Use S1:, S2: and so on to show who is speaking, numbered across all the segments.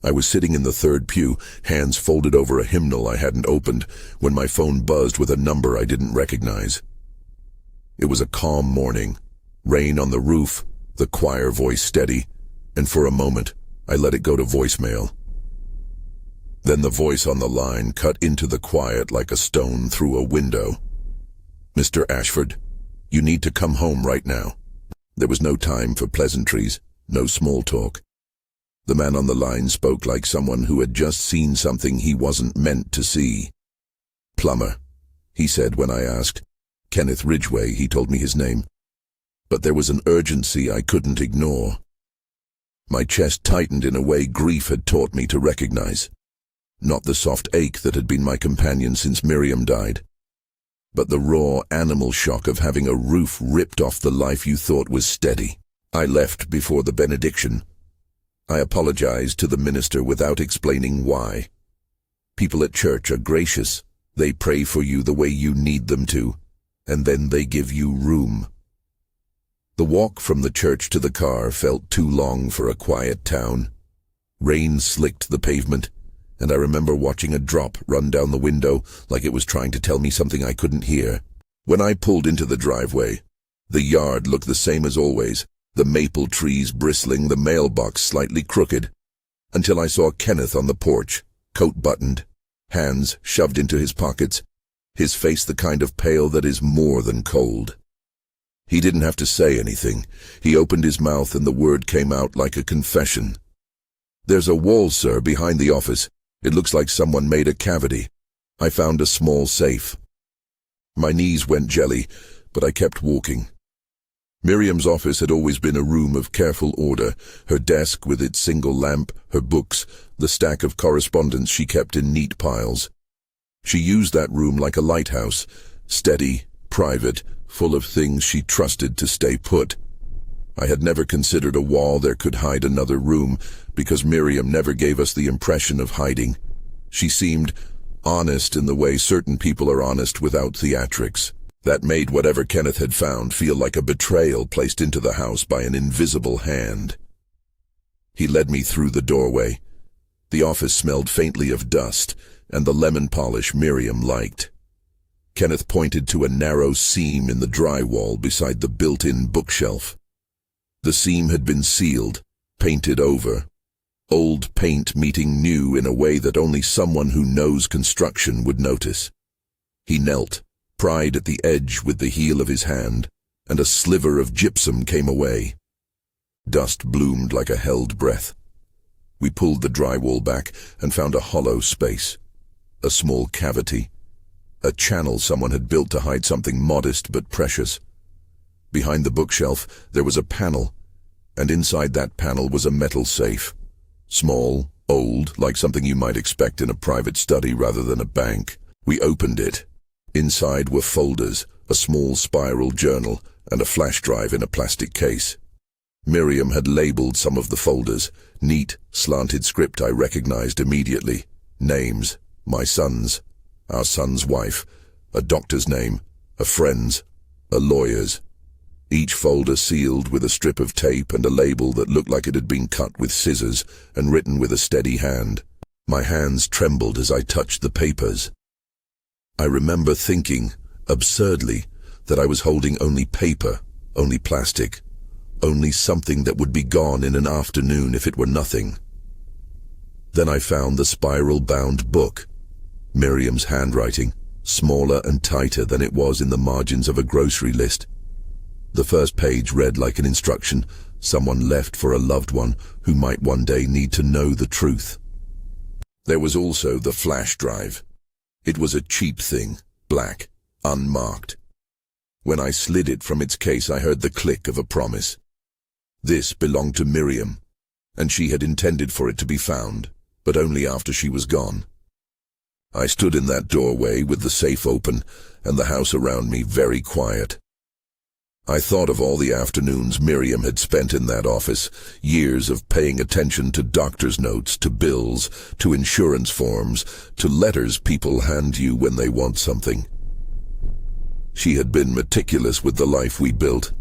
S1: I was sitting in the third pew, hands folded over a hymnal I hadn't opened, when my phone buzzed with a number I didn't recognize. It was a calm morning, rain on the roof, the choir voice steady, and for a moment, I let it go to voicemail. Then the voice on the line cut into the quiet like a stone through a window. "Mr. Ashford, you need to come home right now." There was no time for pleasantries, no small talk. The man on the line spoke like someone who had just seen something he wasn't meant to see. "Plumber," he said when I asked. "Kenneth Ridgeway," he told me his name. But there was an urgency I couldn't ignore. My chest tightened in a way grief had taught me to recognize. Not the soft ache that had been my companion since Miriam died, but the raw animal shock of having a roof ripped off the life you thought was steady. I left before the benediction. I apologized to the minister without explaining why. People at church are gracious. They pray for you the way you need them to, and then they give you room. The walk from the church to the car felt too long for a quiet town. Rain slicked the pavement, and I remember watching a drop run down the window like it was trying to tell me something I couldn't hear. When I pulled into the driveway, the yard looked the same as always, the maple trees bristling, the mailbox slightly crooked, until I saw Kenneth on the porch, coat buttoned, hands shoved into his pockets, his face the kind of pale that is more than cold. He didn't have to say anything. He opened his mouth and the word came out like a confession. "There's a wall, sir, behind the office. It looks like someone made a cavity. I found a small safe." My knees went jelly, but I kept walking. Miriam's office had always been a room of careful order, her desk with its single lamp, her books, the stack of correspondence she kept in neat piles. She used that room like a lighthouse, steady, private, full of things she trusted to stay put. I had never considered a wall there could hide another room, because Miriam never gave us the impression of hiding. She seemed honest in the way certain people are honest without theatrics. That made whatever Kenneth had found feel like a betrayal placed into the house by an invisible hand. He led me through the doorway. The office smelled faintly of dust, and the lemon polish Miriam liked. Kenneth pointed to a narrow seam in the drywall beside the built-in bookshelf. The seam had been sealed, painted over. Old paint meeting new in a way that only someone who knows construction would notice. He knelt, pried at the edge with the heel of his hand, and a sliver of gypsum came away. Dust bloomed like a held breath. We pulled the drywall back and found a hollow space, a small cavity, a channel someone had built to hide something modest but precious. Behind the bookshelf there was a panel, and inside that panel was a metal safe. Small, old, like something you might expect in a private study rather than a bank. We opened it. Inside were folders, a small spiral journal, and a flash drive in a plastic case. Miriam had labeled some of the folders, neat, slanted script I recognized immediately. Names, my son's, our son's wife, a doctor's name, a friend's, a lawyer's. Each folder sealed with a strip of tape and a label that looked like it had been cut with scissors and written with a steady hand. My hands trembled as I touched the papers. I remember thinking, absurdly, that I was holding only paper, only plastic, only something that would be gone in an afternoon if it were nothing. Then I found the spiral-bound book, Miriam's handwriting, smaller and tighter than it was in the margins of a grocery list. The first page read like an instruction someone left for a loved one who might one day need to know the truth. There was also the flash drive. It was a cheap thing, black, unmarked. When I slid it from its case, I heard the click of a promise. This belonged to Miriam, and she had intended for it to be found, but only after she was gone. I stood in that doorway with the safe open and the house around me very quiet. I thought of all the afternoons Miriam had spent in that office, years of paying attention to doctor's notes, to bills, to insurance forms, to letters people hand you when they want something. She had been meticulous with the life we built.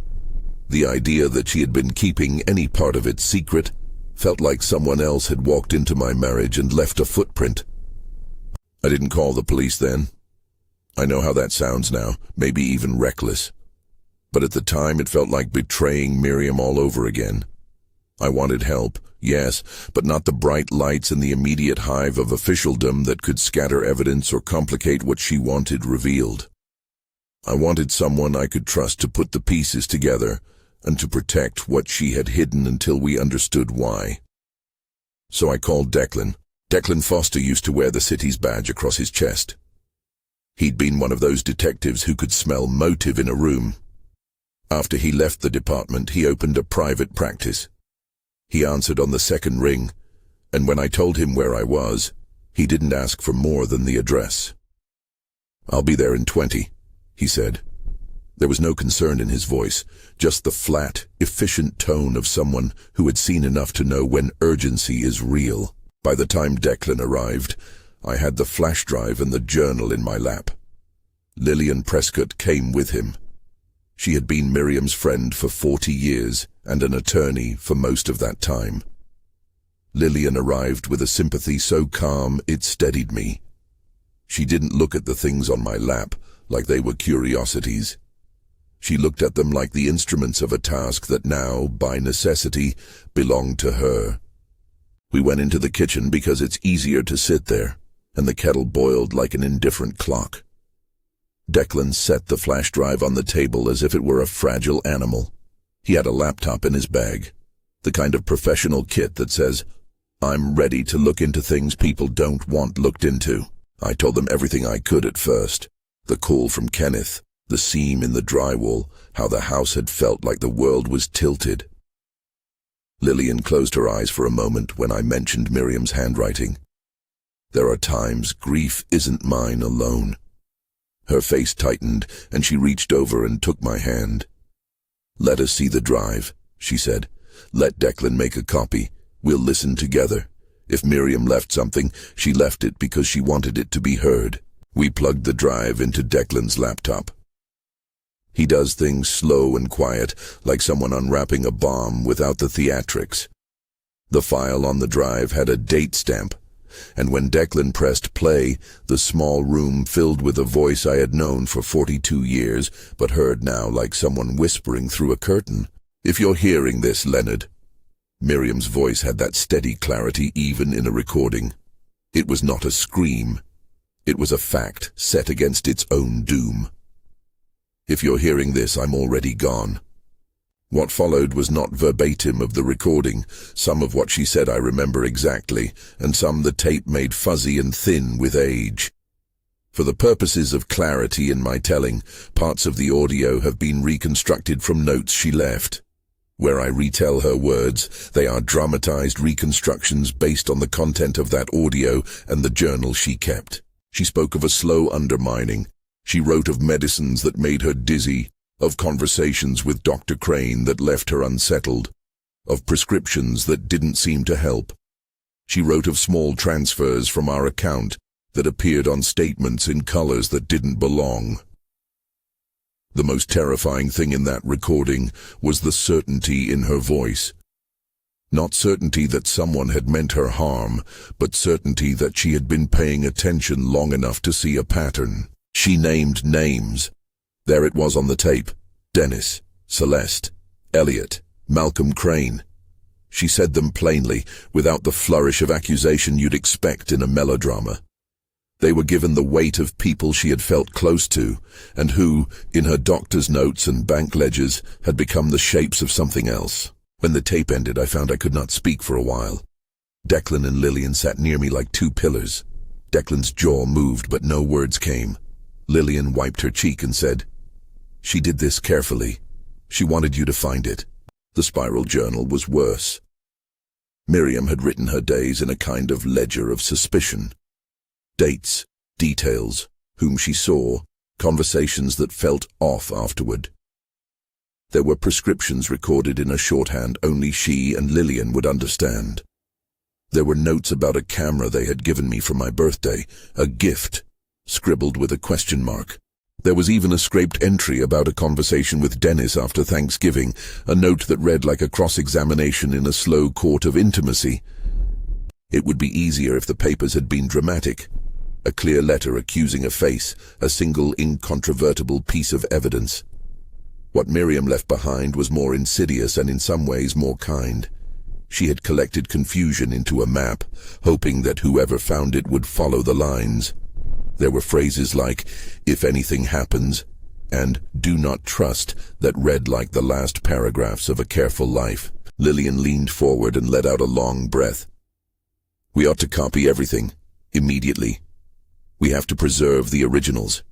S1: The idea that she had been keeping any part of it secret Felt like someone else had walked into my marriage and left a footprint. I didn't call the police then. I know how that sounds now, maybe even reckless. But at the time it felt like betraying Miriam all over again. I wanted help, yes, but not the bright lights and the immediate hive of officialdom that could scatter evidence or complicate what she wanted revealed. I wanted someone I could trust to put the pieces together and to protect what she had hidden until we understood why. So I called Declan. Declan Foster used to wear the city's badge across his chest. He'd been one of those detectives who could smell motive in a room. After he left the department, he opened a private practice. He answered on the second ring, and when I told him where I was, he didn't ask for more than the address. "I'll be there in 20, he said. There was no concern in his voice, just the flat, efficient tone of someone who had seen enough to know when urgency is real. By the time Declan arrived, I had the flash drive and the journal in my lap. Lillian Prescott came with him. She had been Miriam's friend for 40 years and an attorney for most of that time. Lillian arrived with a sympathy so calm it steadied me. She didn't look at the things on my lap like they were curiosities. She looked at them like the instruments of a task that now, by necessity, belonged to her. We went into the kitchen because it's easier to sit there, and the kettle boiled like an indifferent clock. Declan set the flash drive on the table as if it were a fragile animal. He had a laptop in his bag, the kind of professional kit that says, "I'm ready to look into things people don't want looked into." I told them everything I could at first. The call from Kenneth, the seam in the drywall, how the house had felt like the world was tilted. Lillian closed her eyes for a moment when I mentioned Miriam's handwriting. There are times grief isn't mine alone. Her face tightened, and she reached over and took my hand. "Let us see the drive," she said. "Let Declan make a copy. We'll listen together. If Miriam left something, she left it because she wanted it to be heard." We plugged the drive into Declan's laptop. He does things slow and quiet, like someone unwrapping a bomb without the theatrics. The file on the drive had a date stamp, and when Declan pressed play, the small room filled with a voice I had known for 42 years, but heard now like someone whispering through a curtain. "If you're hearing this, Leonard." Miriam's voice had that steady clarity even in a recording. It was not a scream. It was a fact set against its own doom. "If you're hearing this, I'm already gone." What followed was not verbatim of the recording. Some of what she said I remember exactly, and some the tape made fuzzy and thin with age. For the purposes of clarity in my telling, parts of the audio have been reconstructed from notes she left. Where I retell her words, they are dramatized reconstructions based on the content of that audio and the journal she kept. She spoke of a slow undermining. She wrote of medicines that made her dizzy, of conversations with Dr. Crane that left her unsettled, of prescriptions that didn't seem to help. She wrote of small transfers from our account that appeared on statements in colors that didn't belong. The most terrifying thing in that recording was the certainty in her voice. Not certainty that someone had meant her harm, but certainty that she had been paying attention long enough to see a pattern. She named names. There it was on the tape. Dennis, Celeste, Elliot, Malcolm Crane. She said them plainly, without the flourish of accusation you'd expect in a melodrama. They were given the weight of people she had felt close to, and who, in her doctor's notes and bank ledgers, had become the shapes of something else. When the tape ended, I found I could not speak for a while. Declan and Lillian sat near me like two pillars. Declan's jaw moved, but no words came. Lillian wiped her cheek and said, "She did this carefully. She wanted you to find it." The spiral journal was worse. Miriam had written her days in a kind of ledger of suspicion. Dates, details, whom she saw, conversations that felt off afterward. There were prescriptions recorded in a shorthand only she and Lillian would understand. There were notes about a camera they had given me for my birthday, a gift, scribbled with a question mark. There was even a scraped entry about a conversation with Dennis after Thanksgiving, a note that read like a cross-examination in a slow court of intimacy. It would be easier if the papers had been dramatic. A clear letter accusing a face, a single incontrovertible piece of evidence. What Miriam left behind was more insidious and in some ways more kind. She had collected confusion into a map, hoping that whoever found it would follow the lines. There were phrases like, "if anything happens," and "do not trust," that read like the last paragraphs of A Careful Life. Lillian leaned forward and let out a long breath. "We ought to copy everything, immediately. We have to preserve the originals.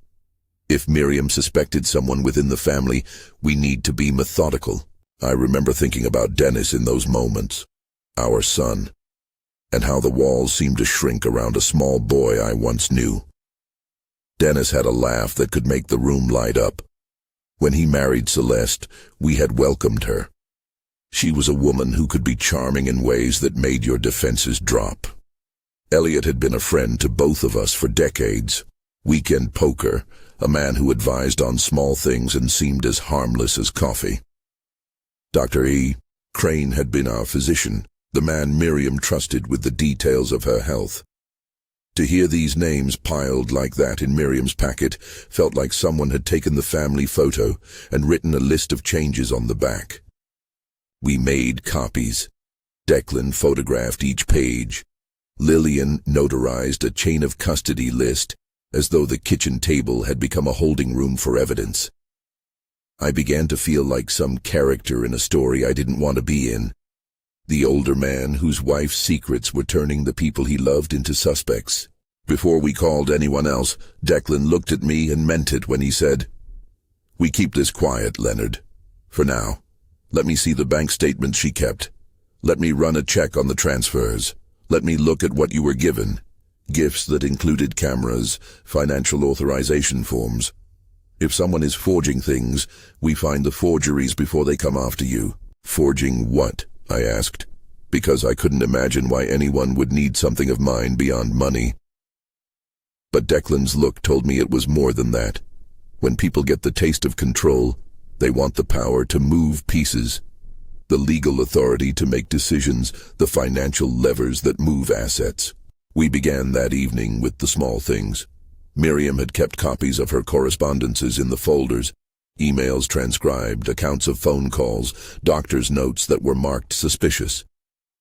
S1: If Miriam suspected someone within the family, we need to be methodical." I remember thinking about Dennis in those moments, our son, and how the walls seemed to shrink around a small boy I once knew. Dennis had a laugh that could make the room light up. When he married Celeste, we had welcomed her. She was a woman who could be charming in ways that made your defenses drop. Elliot had been a friend to both of us for decades. Weekend poker, a man who advised on small things and seemed as harmless as coffee. Dr. E. Crane had been our physician, the man Miriam trusted with the details of her health. To hear these names piled like that in Miriam's packet felt like someone had taken the family photo and written a list of changes on the back. We made copies. Declan photographed each page. Lillian notarized a chain of custody list, as though the kitchen table had become a holding room for evidence. I began to feel like some character in a story I didn't want to be in. The older man whose wife's secrets were turning the people he loved into suspects. Before we called anyone else, Declan looked at me and meant it when he said, "We keep this quiet, Leonard. For now. Let me see the bank statements she kept. Let me run a check on the transfers. Let me look at what you were given. Gifts that included cameras, financial authorization forms. If someone is forging things, we find the forgeries before they come after you." "Forging what?" I asked, because I couldn't imagine why anyone would need something of mine beyond money. But Declan's look told me it was more than that. When people get the taste of control, they want the power to move pieces, the legal authority to make decisions, the financial levers that move assets. We began that evening with the small things. Miriam had kept copies of her correspondences in the folders, emails transcribed, accounts of phone calls, doctor's notes that were marked suspicious.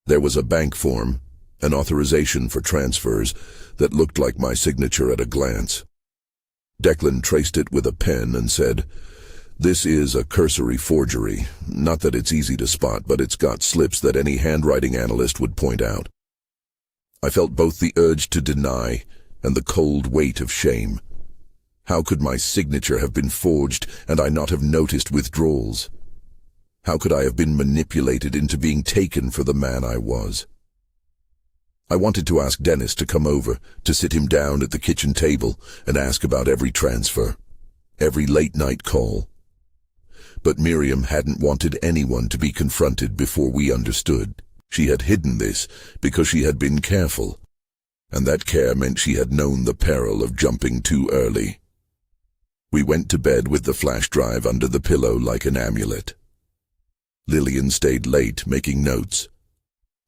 S1: There was a bank form, an authorization for transfers, that looked like my signature at a glance. Declan traced it with a pen and said, "This is a cursory forgery. Not that it's easy to spot, but it's got slips that any handwriting analyst would point out." I felt both the urge to deny and the cold weight of shame. How could my signature have been forged and I not have noticed withdrawals? How could I have been manipulated into being taken for the man I was? I wanted to ask Dennis to come over, to sit him down at the kitchen table and ask about every transfer, every late-night call. But Miriam hadn't wanted anyone to be confronted before we understood. She had hidden this because she had been careful, and that care meant she had known the peril of jumping too early. We went to bed with the flash drive under the pillow like an amulet. Lillian stayed late making notes.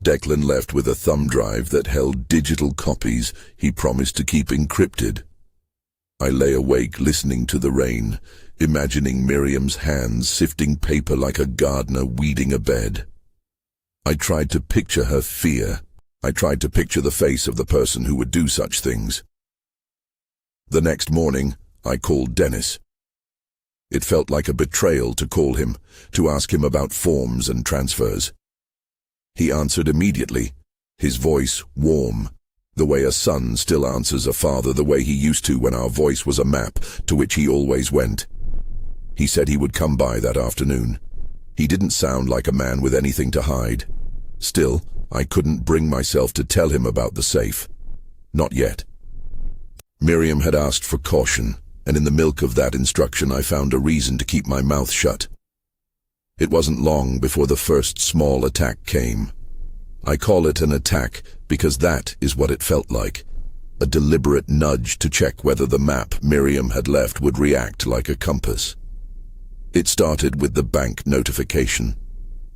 S1: Declan left with a thumb drive that held digital copies he promised to keep encrypted. I lay awake listening to the rain, imagining Miriam's hands sifting paper like a gardener weeding a bed. I tried to picture her fear. I tried to picture the face of the person who would do such things. The next morning, I called Dennis. It felt like a betrayal to call him, to ask him about forms and transfers. He answered immediately, his voice warm, the way a son still answers a father, the way he used to when our voice was a map to which he always went. He said he would come by that afternoon. He didn't sound like a man with anything to hide. Still, I couldn't bring myself to tell him about the safe. Not yet. Miriam had asked for caution, and in the milk of that instruction I found a reason to keep my mouth shut. It wasn't long before the first small attack came. I call it an attack because that is what it felt like. a deliberate nudge to check whether the map Miriam had left would react like a compass. It started with the bank notification.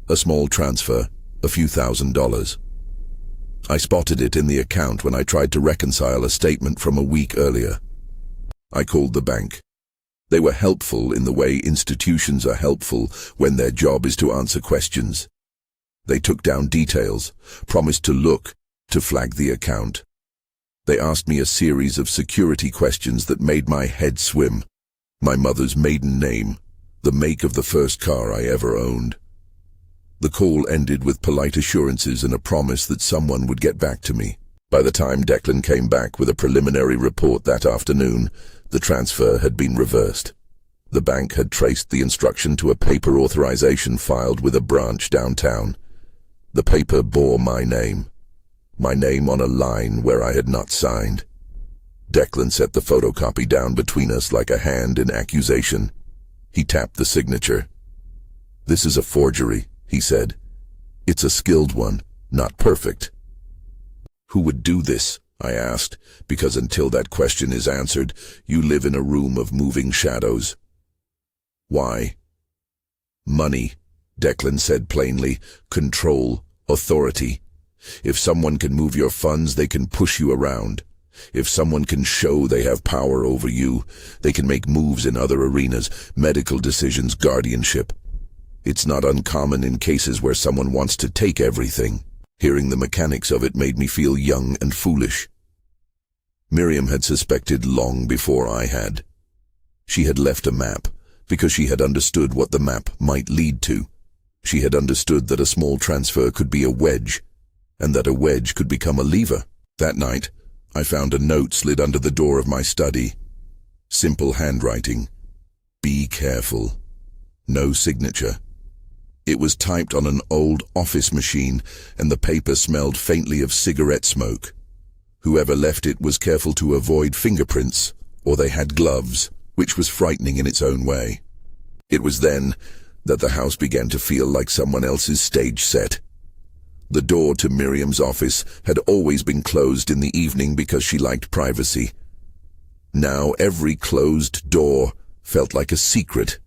S1: A small transfer, a few $1,000s. I spotted it in the account when I tried to reconcile a statement from a week earlier. I called the bank. They were helpful in the way institutions are helpful when their job is to answer questions. They took down details, promised to look, to flag the account. They asked me a series of security questions that made my head swim. My mother's maiden name, the make of the first car I ever owned. The call ended with polite assurances and a promise that someone would get back to me. By the time Declan came back with a preliminary report that afternoon, the transfer had been reversed. The bank had traced the instruction to a paper authorization filed with a branch downtown. The paper bore my name on a line where I had not signed. Declan set the photocopy down between us like a hand in accusation. He tapped the signature. "This is a forgery," he said. "It's a skilled one, not perfect." "Who would do this?" I asked, because until that question is answered, you live in a room of moving shadows. "Why?" "Money," Declan said plainly. "Control, authority. If someone can move your funds, they can push you around. If someone can show they have power over you, they can make moves in other arenas, medical decisions, guardianship. It's not uncommon in cases where someone wants to take everything." Hearing the mechanics of it made me feel young and foolish. Miriam had suspected long before I had. She had left a map, because she had understood what the map might lead to. She had understood that a small transfer could be a wedge, and that a wedge could become a lever. That night, I found a note slid under the door of my study. Simple handwriting. "Be careful." No signature. It was typed on an old office machine, and the paper smelled faintly of cigarette smoke. Whoever left it was careful to avoid fingerprints, or they had gloves, which was frightening in its own way. It was then that the house began to feel like someone else's stage set. The door to Miriam's office had always been closed in the evening because she liked privacy. Now every closed door felt like a secret.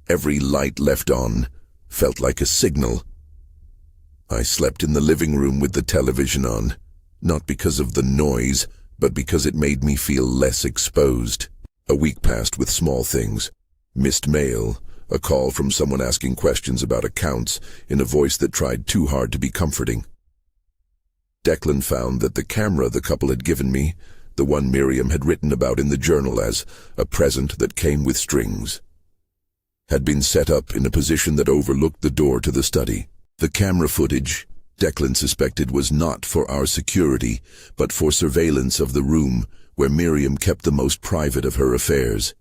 S1: Every light left on felt like a signal. I slept in the living room with the television on, not because of the noise, but because it made me feel less exposed. A week passed with small things. Missed mail, a call from someone asking questions about accounts in a voice that tried too hard to be comforting. Declan found that the camera the couple had given me, the one Miriam had written about in the journal as a present that came with strings, had been set up in a position that overlooked the door to the study. The camera footage, Declan suspected, was not for our security, but for surveillance of the room where Miriam kept the most private of her affairs.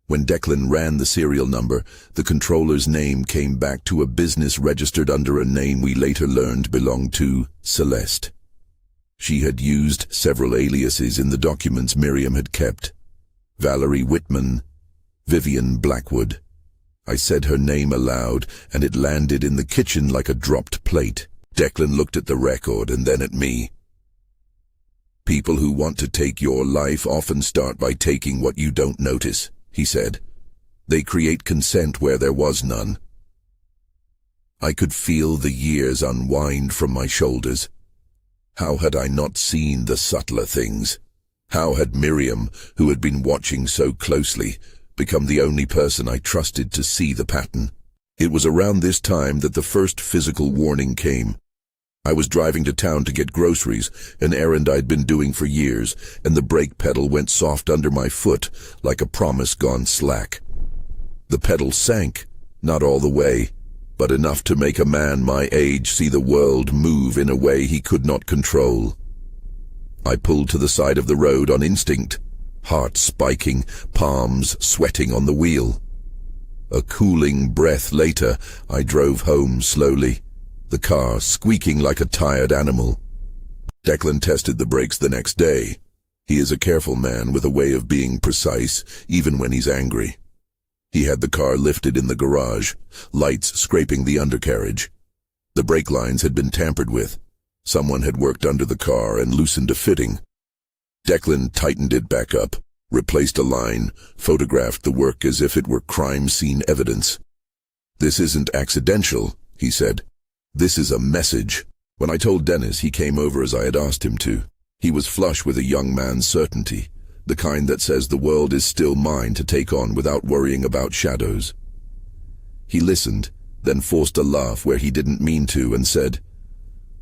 S1: When Declan ran the serial number, the controller's name came back to a business registered under a name we later learned belonged to Celeste. She had used several aliases in the documents Miriam had kept. Valerie Whitman, Vivian Blackwood. I said her name aloud, and it landed in the kitchen like a dropped plate. Declan looked at the record and then at me. "People who want to take your life often start by taking what you don't notice," he said. "They create consent where there was none." I could feel the years unwind from my shoulders. How had I not seen the subtler things? How had Miriam, who had been watching so closely, become the only person I trusted to see the pattern? It was around this time that the first physical warning came. I was driving to town to get groceries, an errand I'd been doing for years, and the brake pedal went soft under my foot, like a promise gone slack. The pedal sank, not all the way, but enough to make a man my age see the world move in a way he could not control. I pulled to the side of the road on instinct, heart spiking, palms sweating on the wheel. A cooling breath later, I drove home slowly, the car squeaking like a tired animal. Declan tested the brakes the next day. He is a careful man with a way of being precise, even when he's angry. He had the car lifted in the garage, lights scraping the undercarriage. The brake lines had been tampered with. Someone had worked under the car and loosened a fitting. Declan tightened it back up, replaced a line, photographed the work as if it were crime scene evidence. "This isn't accidental," he said. "This is a message." When I told Dennis, he came over as I had asked him to. He was flush with a young man's certainty, the kind that says the world is still mine to take on without worrying about shadows. He listened, then forced a laugh where he didn't mean to and said,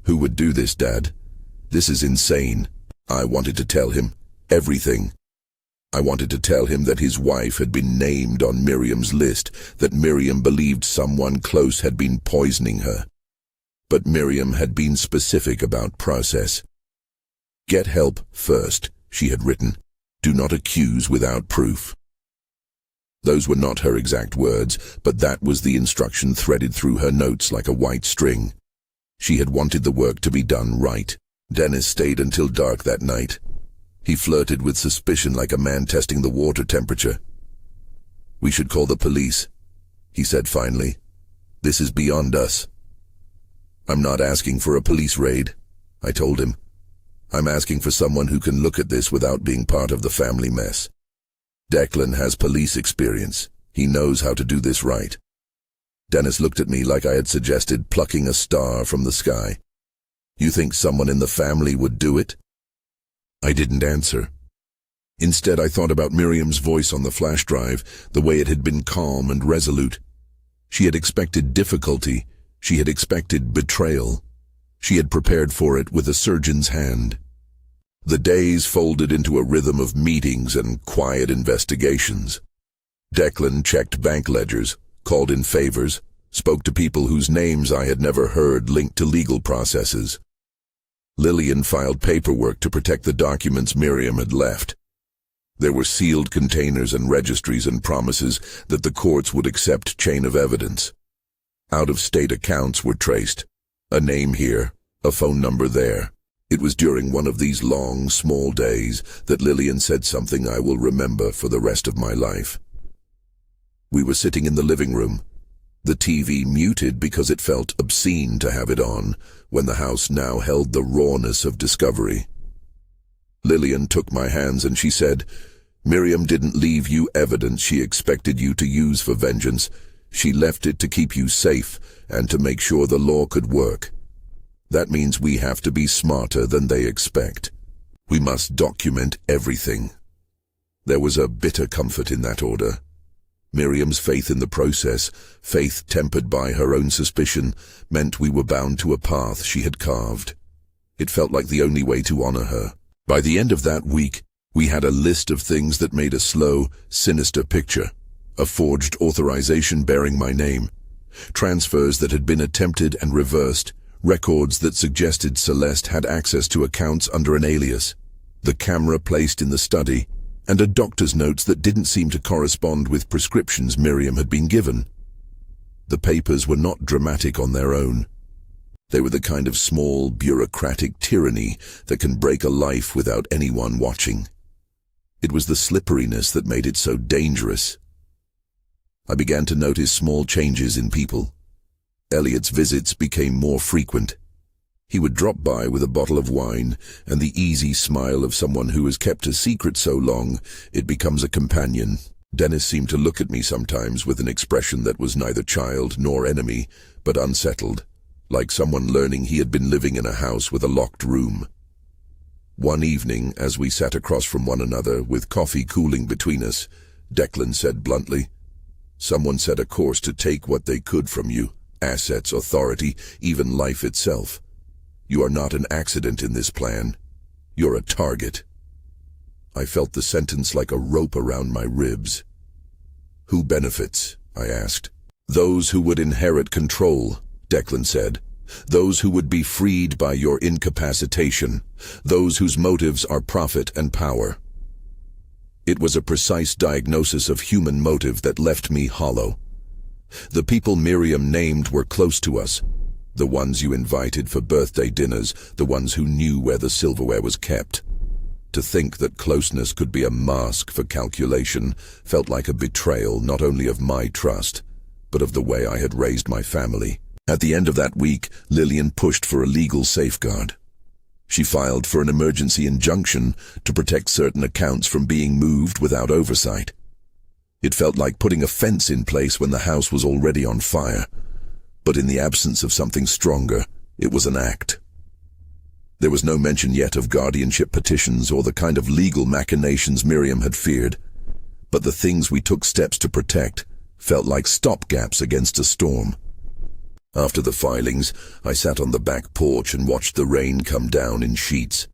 S1: "Who would do this, Dad? This is insane." I wanted to tell him everything. I wanted to tell him that his wife had been named on Miriam's list, that Miriam believed someone close had been poisoning her. But Miriam had been specific about process. "Get help first," she had written. "Do not accuse without proof." Those were not her exact words, but that was the instruction threaded through her notes like a white string. She had wanted the work to be done right. Dennis stayed until dark that night. He flirted with suspicion like a man testing the water temperature. "We should call the police," he said finally. "This is beyond us." "I'm not asking for a police raid," I told him. "I'm asking for someone who can look at this without being part of the family mess. Declan has police experience. He knows how to do this right." Dennis looked at me like I had suggested plucking a star from the sky. "You think someone in the family would do it?" I didn't answer. Instead, I thought about Miriam's voice on the flash drive, the way it had been calm and resolute. She had expected difficulty. She had expected betrayal. She had prepared for it with a surgeon's hand. The days folded into a rhythm of meetings and quiet investigations. Declan checked bank ledgers, called in favors, spoke to people whose names I had never heard linked to legal processes. Lillian filed paperwork to protect the documents Miriam had left. There were sealed containers and registries and promises that the courts would accept chain of evidence. Out-of-state accounts were traced. A name here, a phone number there. It was during one of these long, small days that Lillian said something I will remember for the rest of my life. We were sitting in the living room, the TV muted because it felt obscene to have it on, when the house now held the rawness of discovery. Lillian took my hands and she said, "Miriam didn't leave you evidence she expected you to use for vengeance. She left it to keep you safe and to make sure the law could work. That means we have to be smarter than they expect. We must document everything." There was a bitter comfort in that order. Miriam's faith in the process, faith tempered by her own suspicion, meant we were bound to a path she had carved. It felt like the only way to honor her. By the end of that week, we had a list of things that made a slow, sinister picture. A forged authorization bearing my name, transfers that had been attempted and reversed, records that suggested Celeste had access to accounts under an alias, the camera placed in the study, and a doctor's notes that didn't seem to correspond with prescriptions Miriam had been given. The papers were not dramatic on their own. They were the kind of small, bureaucratic tyranny that can break a life without anyone watching. It was the slipperiness that made it so dangerous. I began to notice small changes in people. Elliot's visits became more frequent. He would drop by with a bottle of wine and the easy smile of someone who has kept a secret so long it becomes a companion. Dennis seemed to look at me sometimes with an expression that was neither child nor enemy, but unsettled, like someone learning he had been living in a house with a locked room. One evening, as we sat across from one another with coffee cooling between us, Declan said bluntly, "Someone set a course to take what they could from you, assets, authority, even life itself. You are not an accident in this plan. You're a target." I felt the sentence like a rope around my ribs. "Who benefits?" I asked. "Those who would inherit control," Declan said. "Those who would be freed by your incapacitation. Those whose motives are profit and power." It was a precise diagnosis of human motive that left me hollow. The people Miriam named were close to us. The ones you invited for birthday dinners, the ones who knew where the silverware was kept. To think that closeness could be a mask for calculation felt like a betrayal not only of my trust, but of the way I had raised my family. At the end of that week, Lillian pushed for a legal safeguard. She filed for an emergency injunction to protect certain accounts from being moved without oversight. It felt like putting a fence in place when the house was already on fire, but in the absence of something stronger, it was an act. There was no mention yet of guardianship petitions or the kind of legal machinations Miriam had feared, but the things we took steps to protect felt like stopgaps against a storm. After the filings, I sat on the back porch and watched the rain come down in sheets.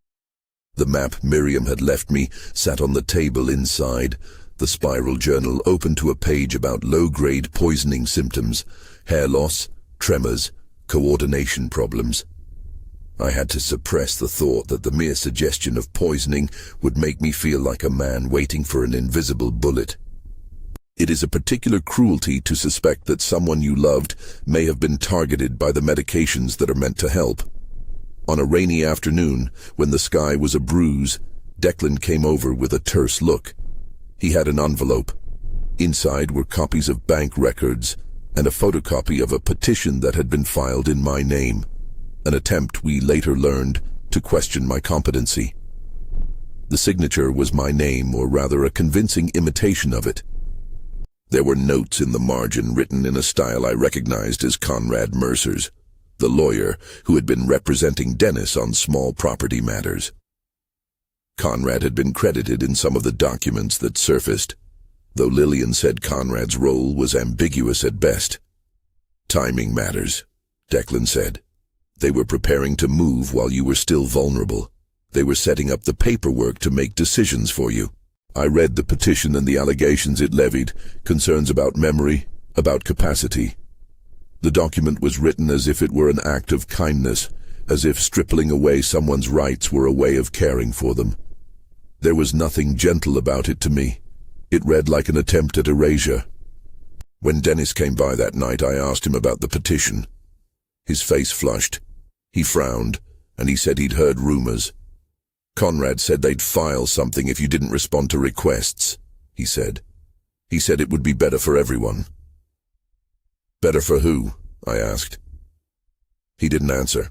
S1: The map Miriam had left me sat on the table inside, the spiral journal open to a page about low-grade poisoning symptoms, hair loss, tremors, coordination problems. I had to suppress the thought that the mere suggestion of poisoning would make me feel like a man waiting for an invisible bullet. It is a particular cruelty to suspect that someone you loved may have been targeted by the medications that are meant to help. On a rainy afternoon, when the sky was a bruise, Declan came over with a terse look. He had an envelope. Inside were copies of bank records and a photocopy of a petition that had been filed in my name, an attempt we later learned to question my competency. The signature was my name, or rather a convincing imitation of it. There were notes in the margin written in a style I recognized as Conrad Mercer's, the lawyer who had been representing Dennis on small property matters. Conrad had been credited in some of the documents that surfaced, though Lillian said Conrad's role was ambiguous at best. Timing matters, Declan said. They were preparing to move while you were still vulnerable. They were setting up the paperwork to make decisions for you. I read the petition and the allegations it levied, concerns about memory, about capacity. The document was written as if it were an act of kindness, as if stripping away someone's rights were a way of caring for them. There was nothing gentle about it to me. It read like an attempt at erasure. When Dennis came by that night, I asked him about the petition. His face flushed. He frowned, and he said he'd heard rumors. Conrad said they'd file something if you didn't respond to requests, he said. He said it would be better for everyone. Better for who? I asked. He didn't answer.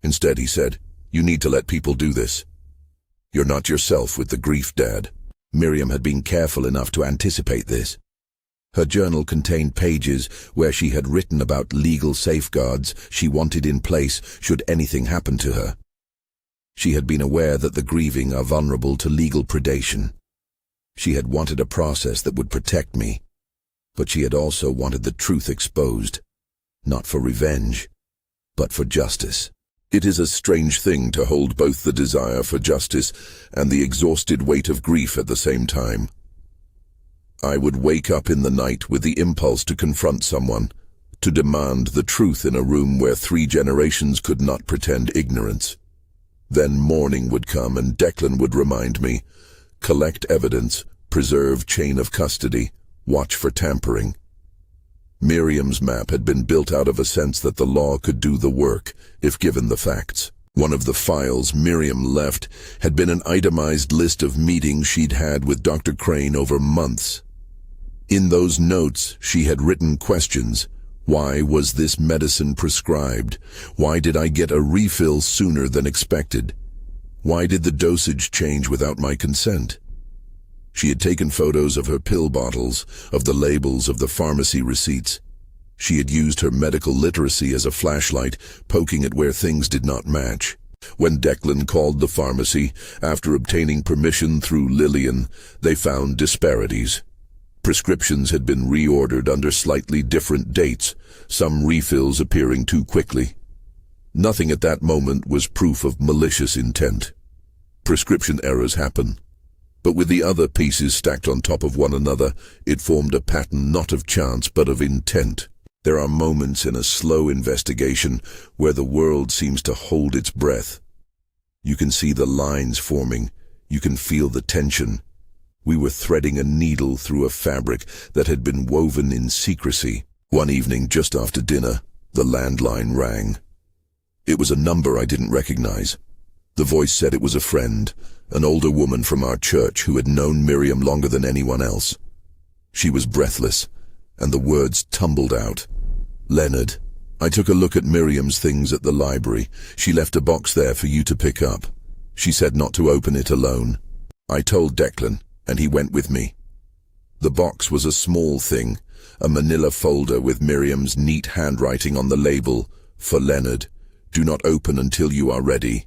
S1: Instead, he said, you need to let people do this. You're not yourself with the grief, Dad. Miriam had been careful enough to anticipate this. Her journal contained pages where she had written about legal safeguards she wanted in place should anything happen to her. She had been aware that the grieving are vulnerable to legal predation. She had wanted a process that would protect me, but she had also wanted the truth exposed, not for revenge, but for justice. It is a strange thing to hold both the desire for justice and the exhausted weight of grief at the same time. I would wake up in the night with the impulse to confront someone, to demand the truth in a room where 3 generations could not pretend ignorance. Then morning would come and Declan would remind me, collect evidence, preserve chain of custody, watch for tampering. Miriam's map had been built out of a sense that the law could do the work, if given the facts. One of the files Miriam left had been an itemized list of meetings she'd had with Dr. Crane over months. In those notes, she had written questions. Why was this medicine prescribed? Why did I get a refill sooner than expected? Why did the dosage change without my consent? She had taken photos of her pill bottles, of the labels of the pharmacy receipts. She had used her medical literacy as a flashlight, poking at where things did not match. When Declan called the pharmacy, after obtaining permission through Lillian, they found disparities. Prescriptions had been reordered under slightly different dates, some refills appearing too quickly. Nothing at that moment was proof of malicious intent. Prescription errors happen. But with the other pieces stacked on top of one another, it formed a pattern not of chance but of intent. There are moments in a slow investigation where the world seems to hold its breath. You can see the lines forming. You can feel the tension. We were threading a needle through a fabric that had been woven in secrecy. One evening, just after dinner, the landline rang. It was a number I didn't recognize. The voice said it was a friend, an older woman from our church who had known Miriam longer than anyone else. She was breathless, and the words tumbled out. Leonard, I took a look at Miriam's things at the library. She left a box there for you to pick up. She said not to open it alone. I told Declan, and he went with me. The box was a small thing, a manila folder with Miriam's neat handwriting on the label, "For Leonard. Do not open until you are ready."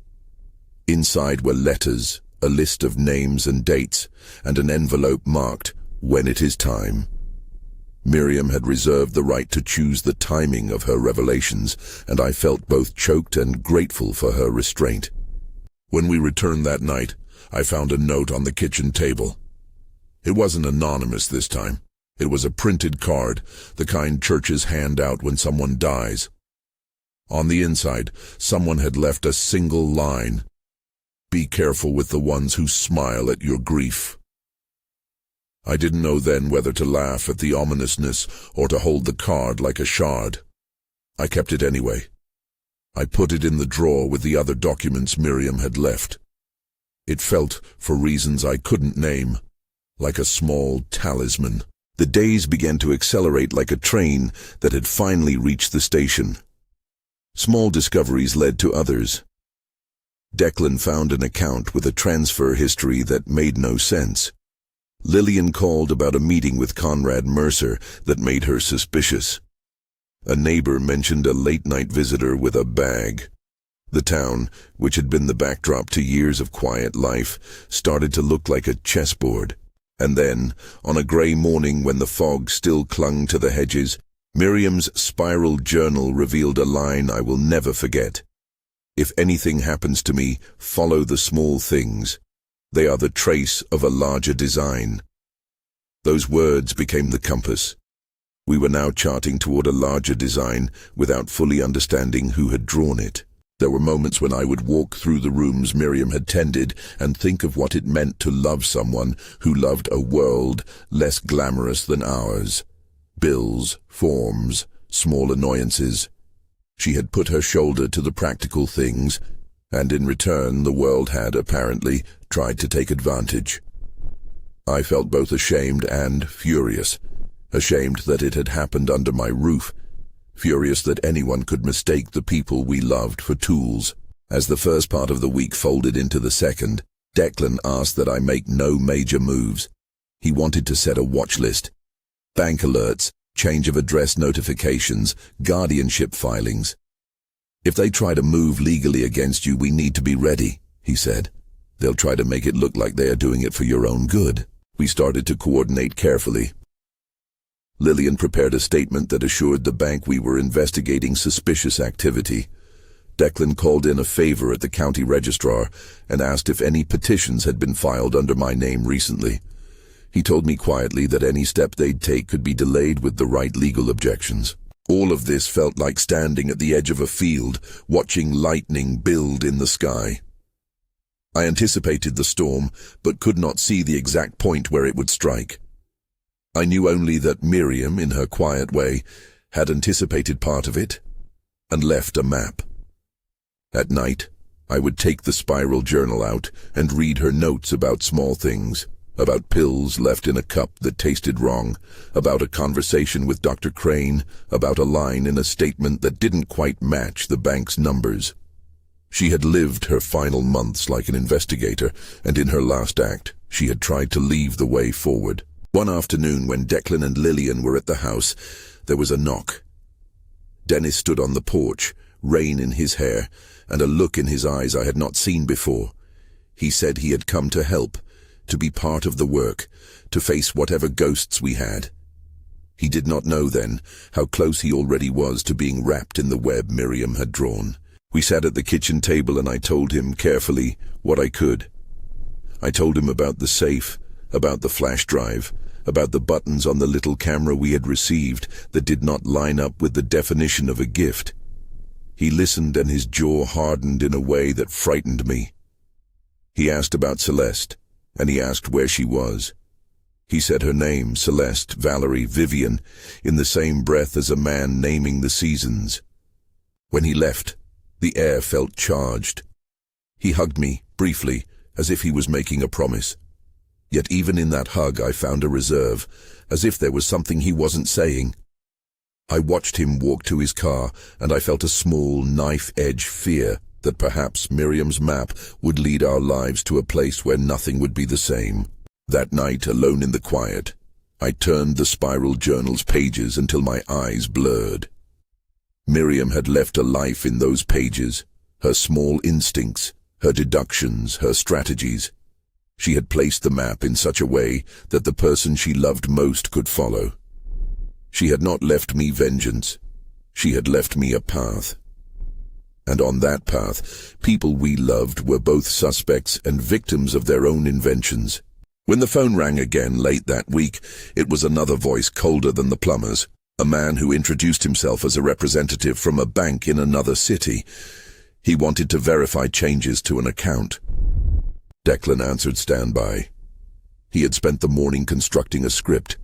S1: Inside were letters, a list of names and dates, and an envelope marked, "When it is time." Miriam had reserved the right to choose the timing of her revelations, and I felt both choked and grateful for her restraint. When we returned that night, I found a note on the kitchen table. It wasn't anonymous this time. It was a printed card, the kind churches hand out when someone dies. On the inside, someone had left a single line: "Be careful with the ones who smile at your grief." I didn't know then whether to laugh at the ominousness or to hold the card like a shard. I kept it anyway. I put it in the drawer with the other documents Miriam had left. It felt, for reasons I couldn't name, like a small talisman. The days began to accelerate like a train that had finally reached the station. Small discoveries led to others. Declan found an account with a transfer history that made no sense. Lillian called about a meeting with Conrad Mercer that made her suspicious. A neighbor mentioned a late-night visitor with a bag. The town, which had been the backdrop to years of quiet life, started to look like a chessboard. And then, on a grey morning when the fog still clung to the hedges, Miriam's spiral journal revealed a line I will never forget. "If anything happens to me, follow the small things. They are the trace of a larger design." Those words became the compass. We were now charting toward a larger design without fully understanding who had drawn it. There were moments when I would walk through the rooms Miriam had tended and think of what it meant to love someone who loved a world less glamorous than ours. Bills, forms, small annoyances. She had put her shoulder to the practical things, and in return the world had, apparently, tried to take advantage. I felt both ashamed and furious. Ashamed that it had happened under my roof. Furious that anyone could mistake the people we loved for tools. As the first part of the week folded into the second, Declan asked that I make no major moves. He wanted to set a watch list. Bank alerts, change of address notifications, guardianship filings. "If they try to move legally against you, we need to be ready," he said. "They'll try to make it look like they are doing it for your own good." We started to coordinate carefully. Lillian prepared a statement that assured the bank we were investigating suspicious activity. Declan called in a favor at the county registrar and asked if any petitions had been filed under my name recently. He told me quietly that any step they'd take could be delayed with the right legal objections. All of this felt like standing at the edge of a field, watching lightning build in the sky. I anticipated the storm, but could not see the exact point where it would strike. I knew only that Miriam, in her quiet way, had anticipated part of it and left a map. At night, I would take the spiral journal out and read her notes about small things, about pills left in a cup that tasted wrong, about a conversation with Dr. Crane, about a line in a statement that didn't quite match the bank's numbers. She had lived her final months like an investigator, and in her last act, she had tried to leave the way forward. One afternoon, when Declan and Lillian were at the house, there was a knock. Dennis stood on the porch, rain in his hair, and a look in his eyes I had not seen before. He said he had come to help, to be part of the work, to face whatever ghosts we had. He did not know then how close he already was to being wrapped in the web Miriam had drawn. We sat at the kitchen table and I told him carefully what I could. I told him about the safe, about the flash drive, about the buttons on the little camera we had received that did not line up with the definition of a gift. He listened and his jaw hardened in a way that frightened me. He asked about Celeste, and he asked where she was. He said her name, Celeste, Valerie, Vivian, in the same breath as a man naming the seasons. When he left, the air felt charged. He hugged me, briefly, as if he was making a promise. Yet even in that hug I found a reserve, as if there was something he wasn't saying. I watched him walk to his car, and I felt a small, knife-edge fear that perhaps Miriam's map would lead our lives to a place where nothing would be the same. That night, alone in the quiet, I turned the spiral journal's pages until my eyes blurred. Miriam had left a life in those pages, her small instincts, her deductions, her strategies. She had placed the map in such a way that the person she loved most could follow. She had not left me vengeance. She had left me a path. And on that path, people we loved were both suspects and victims of their own inventions. When the phone rang again late that week, it was another voice colder than the plumber's, a man who introduced himself as a representative from a bank in another city. He wanted to verify changes to an account. Declan answered standby. He had spent the morning constructing a script.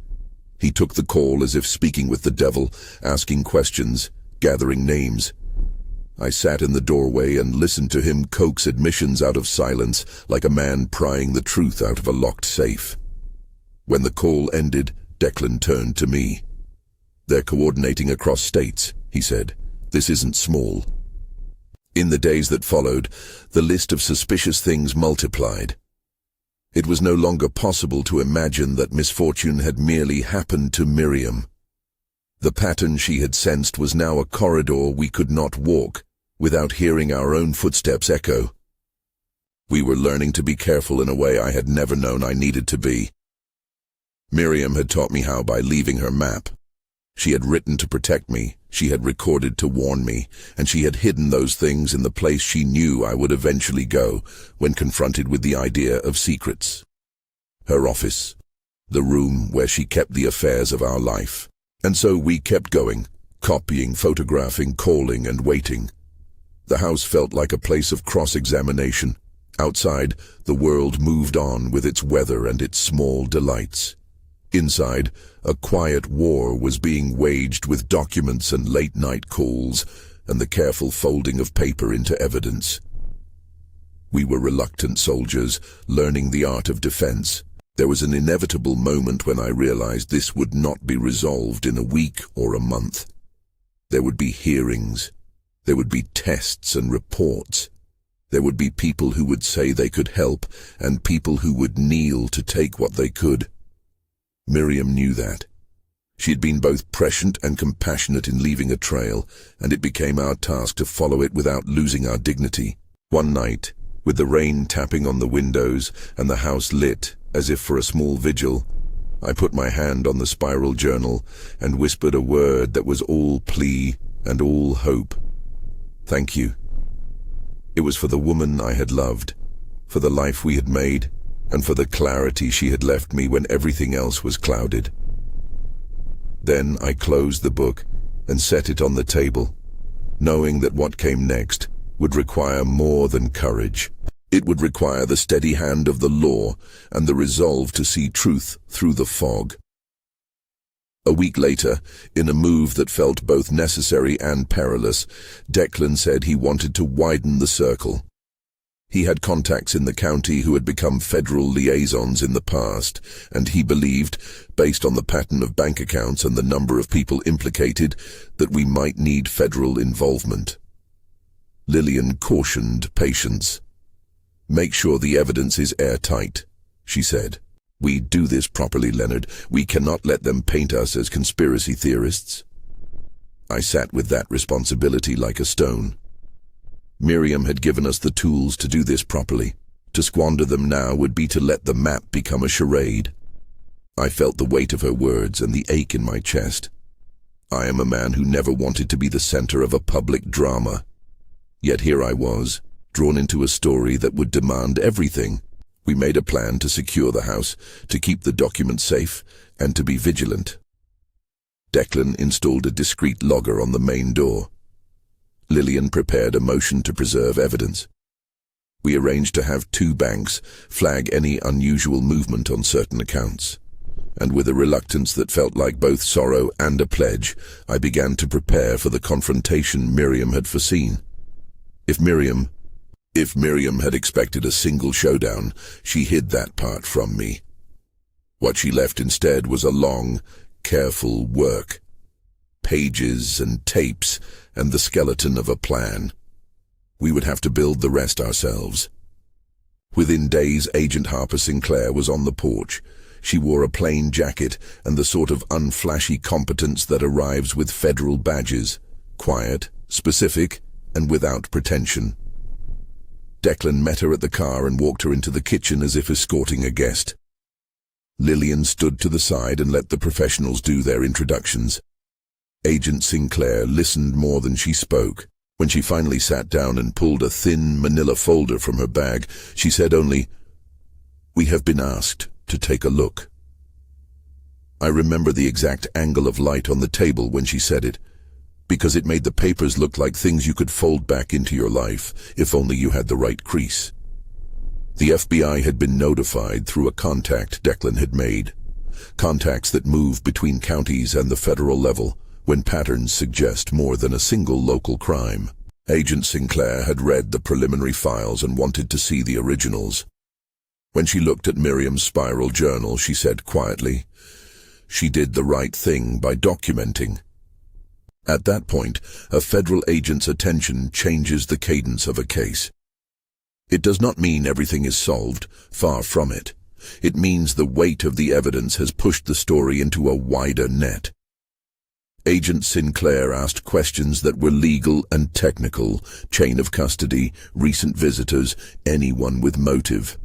S1: He took the call as if speaking with the devil, asking questions, gathering names. I sat in the doorway and listened to him coax admissions out of silence like a man prying the truth out of a locked safe. When the call ended, Declan turned to me. "They're coordinating across states," he said. "This isn't small." In the days that followed, the list of suspicious things multiplied. It was no longer possible to imagine that misfortune had merely happened to Miriam. The pattern she had sensed was now a corridor we could not walk without hearing our own footsteps echo. We were learning to be careful in a way I had never known I needed to be. Miriam had taught me how by leaving her map. She had written to protect me, she had recorded to warn me, and she had hidden those things in the place she knew I would eventually go when confronted with the idea of secrets. Her office, the room where she kept the affairs of our life. And so we kept going, copying, photographing, calling, and waiting. The house felt like a place of cross-examination. Outside, the world moved on with its weather and its small delights. Inside, a quiet war was being waged with documents and late-night calls and the careful folding of paper into evidence. We were reluctant soldiers, learning the art of defense. There was an inevitable moment when I realized this would not be resolved in a week or a month. There would be hearings. There would be tests and reports. There would be people who would say they could help and people who would kneel to take what they could. Miriam knew that. She had been both prescient and compassionate in leaving a trail, and it became our task to follow it without losing our dignity. One night, with the rain tapping on the windows and the house lit as if for a small vigil, I put my hand on the spiral journal and whispered a word that was all plea and all hope. "Thank you." It was for the woman I had loved, for the life we had made, and for the clarity she had left me when everything else was clouded. Then I closed the book and set it on the table, knowing that what came next would require more than courage. It would require the steady hand of the law and the resolve to see truth through the fog. A week later, in a move that felt both necessary and perilous, Declan said he wanted to widen the circle. He had contacts in the county who had become federal liaisons in the past, and he believed, based on the pattern of bank accounts and the number of people implicated, that we might need federal involvement. Lillian cautioned patience. "Make sure the evidence is airtight," she said. "We do this properly, Leonard. We cannot let them paint us as conspiracy theorists." I sat with that responsibility like a stone. Miriam had given us the tools to do this properly. To squander them now would be to let the map become a charade. I felt the weight of her words and the ache in my chest. I am a man who never wanted to be the center of a public drama. Yet here I was, drawn into a story that would demand everything. We made a plan to secure the house, to keep the documents safe, and to be vigilant. Declan installed a discreet logger on the main door. Lillian prepared a motion to preserve evidence. We arranged to have 2 banks flag any unusual movement on certain accounts. And with a reluctance that felt like both sorrow and a pledge, I began to prepare for the confrontation Miriam had foreseen. If Miriam had expected a single showdown, she hid that part from me. What she left instead was a long, careful work. pages and tapes and the skeleton of a plan. We would have to build the rest ourselves. Within days, Agent Harper Sinclair was on the porch. She wore a plain jacket and the sort of unflashy competence that arrives with federal badges. Quiet, specific, and without pretension. Declan met her at the car and walked her into the kitchen as if escorting a guest. Lillian stood to the side and let the professionals do their introductions. Agent Sinclair listened more than she spoke. When she finally sat down and pulled a thin manila folder from her bag, she said only, "We have been asked to take a look." I remember the exact angle of light on the table when she said it, because it made the papers look like things you could fold back into your life, if only you had the right crease. The FBI had been notified through a contact Declan had made. Contacts that move between counties and the federal level, when patterns suggest more than a single local crime. Agent Sinclair had read the preliminary files and wanted to see the originals. When she looked at Miriam's spiral journal, she said quietly, "She did the right thing by documenting." At that point, a federal agent's attention changes the cadence of a case. It does not mean everything is solved, far from it. It means the weight of the evidence has pushed the story into a wider net. Agent Sinclair asked questions that were legal and technical, chain of custody, recent visitors, anyone with motive.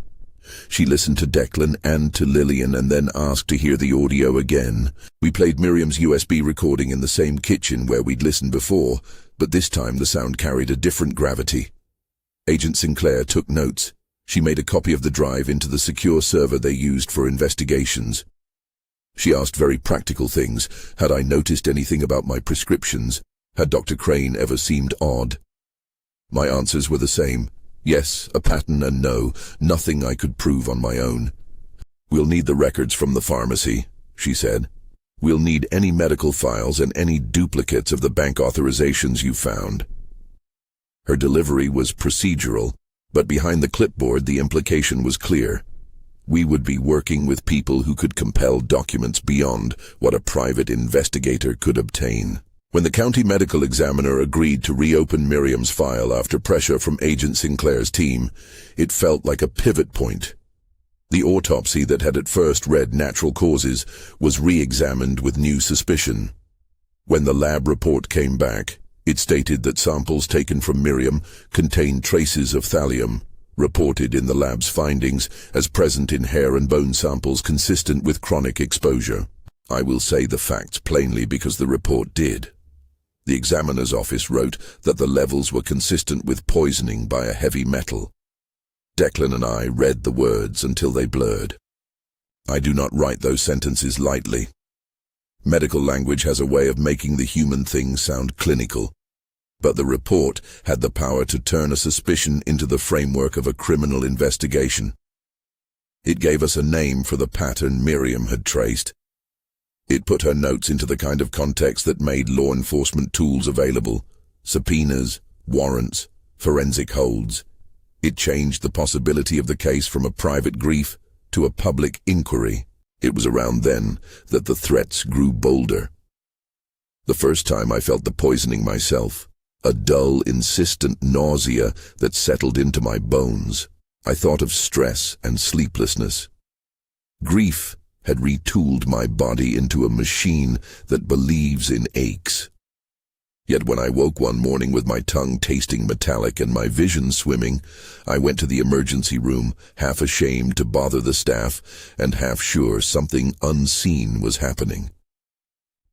S1: She listened to Declan and to Lillian and then asked to hear the audio again. We played Miriam's USB recording in the same kitchen where we'd listened before, but this time the sound carried a different gravity. Agent Sinclair took notes. She made a copy of the drive into the secure server they used for investigations. She asked very practical things. Had I noticed anything about my prescriptions? Had Dr. Crane ever seemed odd? My answers were the same. Yes, a pattern, and no, nothing I could prove on my own. "We'll need the records from the pharmacy," she said. "We'll need any medical files and any duplicates of the bank authorizations you found." Her delivery was procedural, but behind the clipboard the implication was clear. We would be working with people who could compel documents beyond what a private investigator could obtain. When the county medical examiner agreed to reopen Miriam's file after pressure from Agent Sinclair's team, it felt like a pivot point. The autopsy that had at first read natural causes was re-examined with new suspicion. When the lab report came back, it stated that samples taken from Miriam contained traces of thallium, reported in the lab's findings as present in hair and bone samples consistent with chronic exposure. I will say the facts plainly because the report did. The examiner's office wrote that the levels were consistent with poisoning by a heavy metal. Declan and I read the words until they blurred. I do not write those sentences lightly. Medical language has a way of making the human thing sound clinical. But the report had the power to turn a suspicion into the framework of a criminal investigation. It gave us a name for the pattern Miriam had traced. It put her notes into the kind of context that made law enforcement tools available: subpoenas, warrants, forensic holds. It changed the possibility of the case from a private grief to a public inquiry. It was around then that the threats grew bolder. The first time I felt the poisoning myself. A dull, insistent nausea that settled into my bones. I thought of stress and sleeplessness. Grief had retooled my body into a machine that believes in aches. Yet when I woke one morning with my tongue tasting metallic and my vision swimming, I went to the emergency room, half ashamed to bother the staff and half sure something unseen was happening.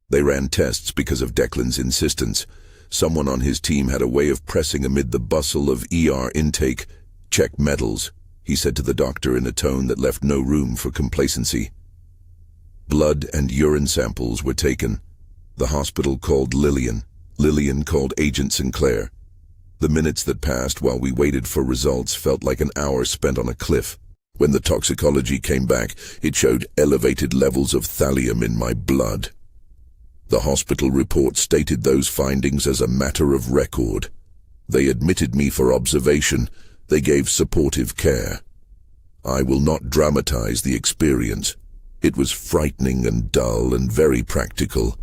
S1: They ran tests because of Declan's insistence. Someone on his team had a way of pressing amid the bustle of ER intake. "Check metals," he said to the doctor in a tone that left no room for complacency. Blood and urine samples were taken. The hospital called Lillian. Lillian called Agent Sinclair. The minutes that passed while we waited for results felt like an hour spent on a cliff. When the toxicology came back, it showed elevated levels of thallium in my blood. The hospital report stated those findings as a matter of record. They admitted me for observation. They gave supportive care. I will not dramatize the experience. It was frightening and dull and very practical.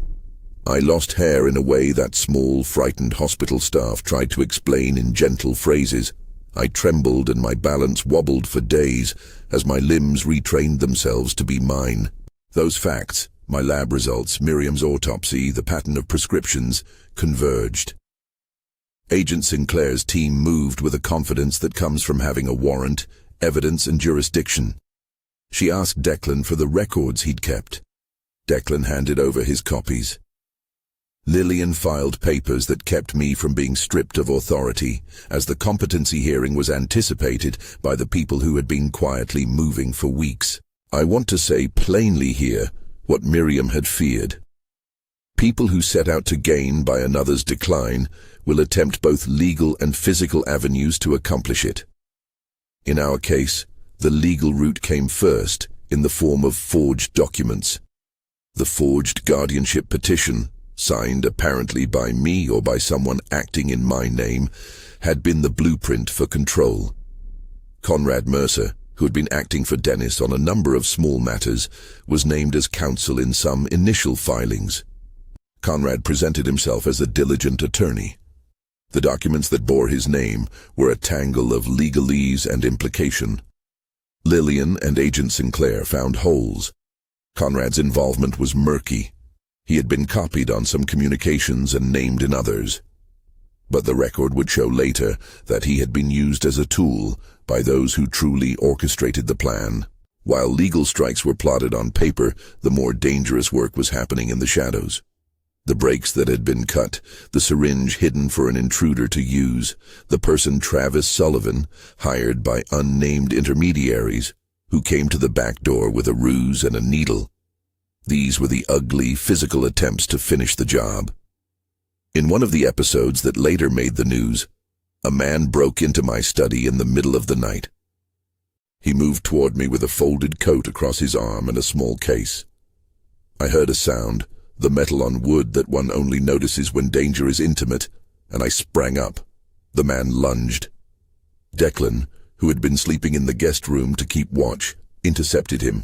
S1: I lost hair in a way that small, frightened hospital staff tried to explain in gentle phrases. I trembled and my balance wobbled for days as my limbs retrained themselves to be mine. Those facts, my lab results, Miriam's autopsy, the pattern of prescriptions, converged. Agent Sinclair's team moved with a confidence that comes from having a warrant, evidence, and jurisdiction. She asked Declan for the records he'd kept. Declan handed over his copies. Lillian filed papers that kept me from being stripped of authority, as the competency hearing was anticipated by the people who had been quietly moving for weeks. I want to say plainly here what Miriam had feared. People who set out to gain by another's decline will attempt both legal and physical avenues to accomplish it. In our case, the legal route came first, in the form of forged documents. The forged guardianship petition, signed apparently by me or by someone acting in my name, had been the blueprint for control. Conrad Mercer, who had been acting for Dennis on a number of small matters, was named as counsel in some initial filings. Conrad presented himself as a diligent attorney. The documents that bore his name were a tangle of legalese and implication. Lillian and Agent Sinclair found holes. Conrad's involvement was murky. He had been copied on some communications and named in others. But the record would show later that he had been used as a tool by those who truly orchestrated the plan. While legal strikes were plotted on paper, the more dangerous work was happening in the shadows. The breaks that had been cut, the syringe hidden for an intruder to use, the person Travis Sullivan, hired by unnamed intermediaries, who came to the back door with a ruse and a needle. These were the ugly, physical attempts to finish the job. In one of the episodes that later made the news, a man broke into my study in the middle of the night. He moved toward me with a folded coat across his arm and a small case. I heard a sound, the metal on wood that one only notices when danger is intimate, and I sprang up. The man lunged. Declan, who had been sleeping in the guest room to keep watch, intercepted him.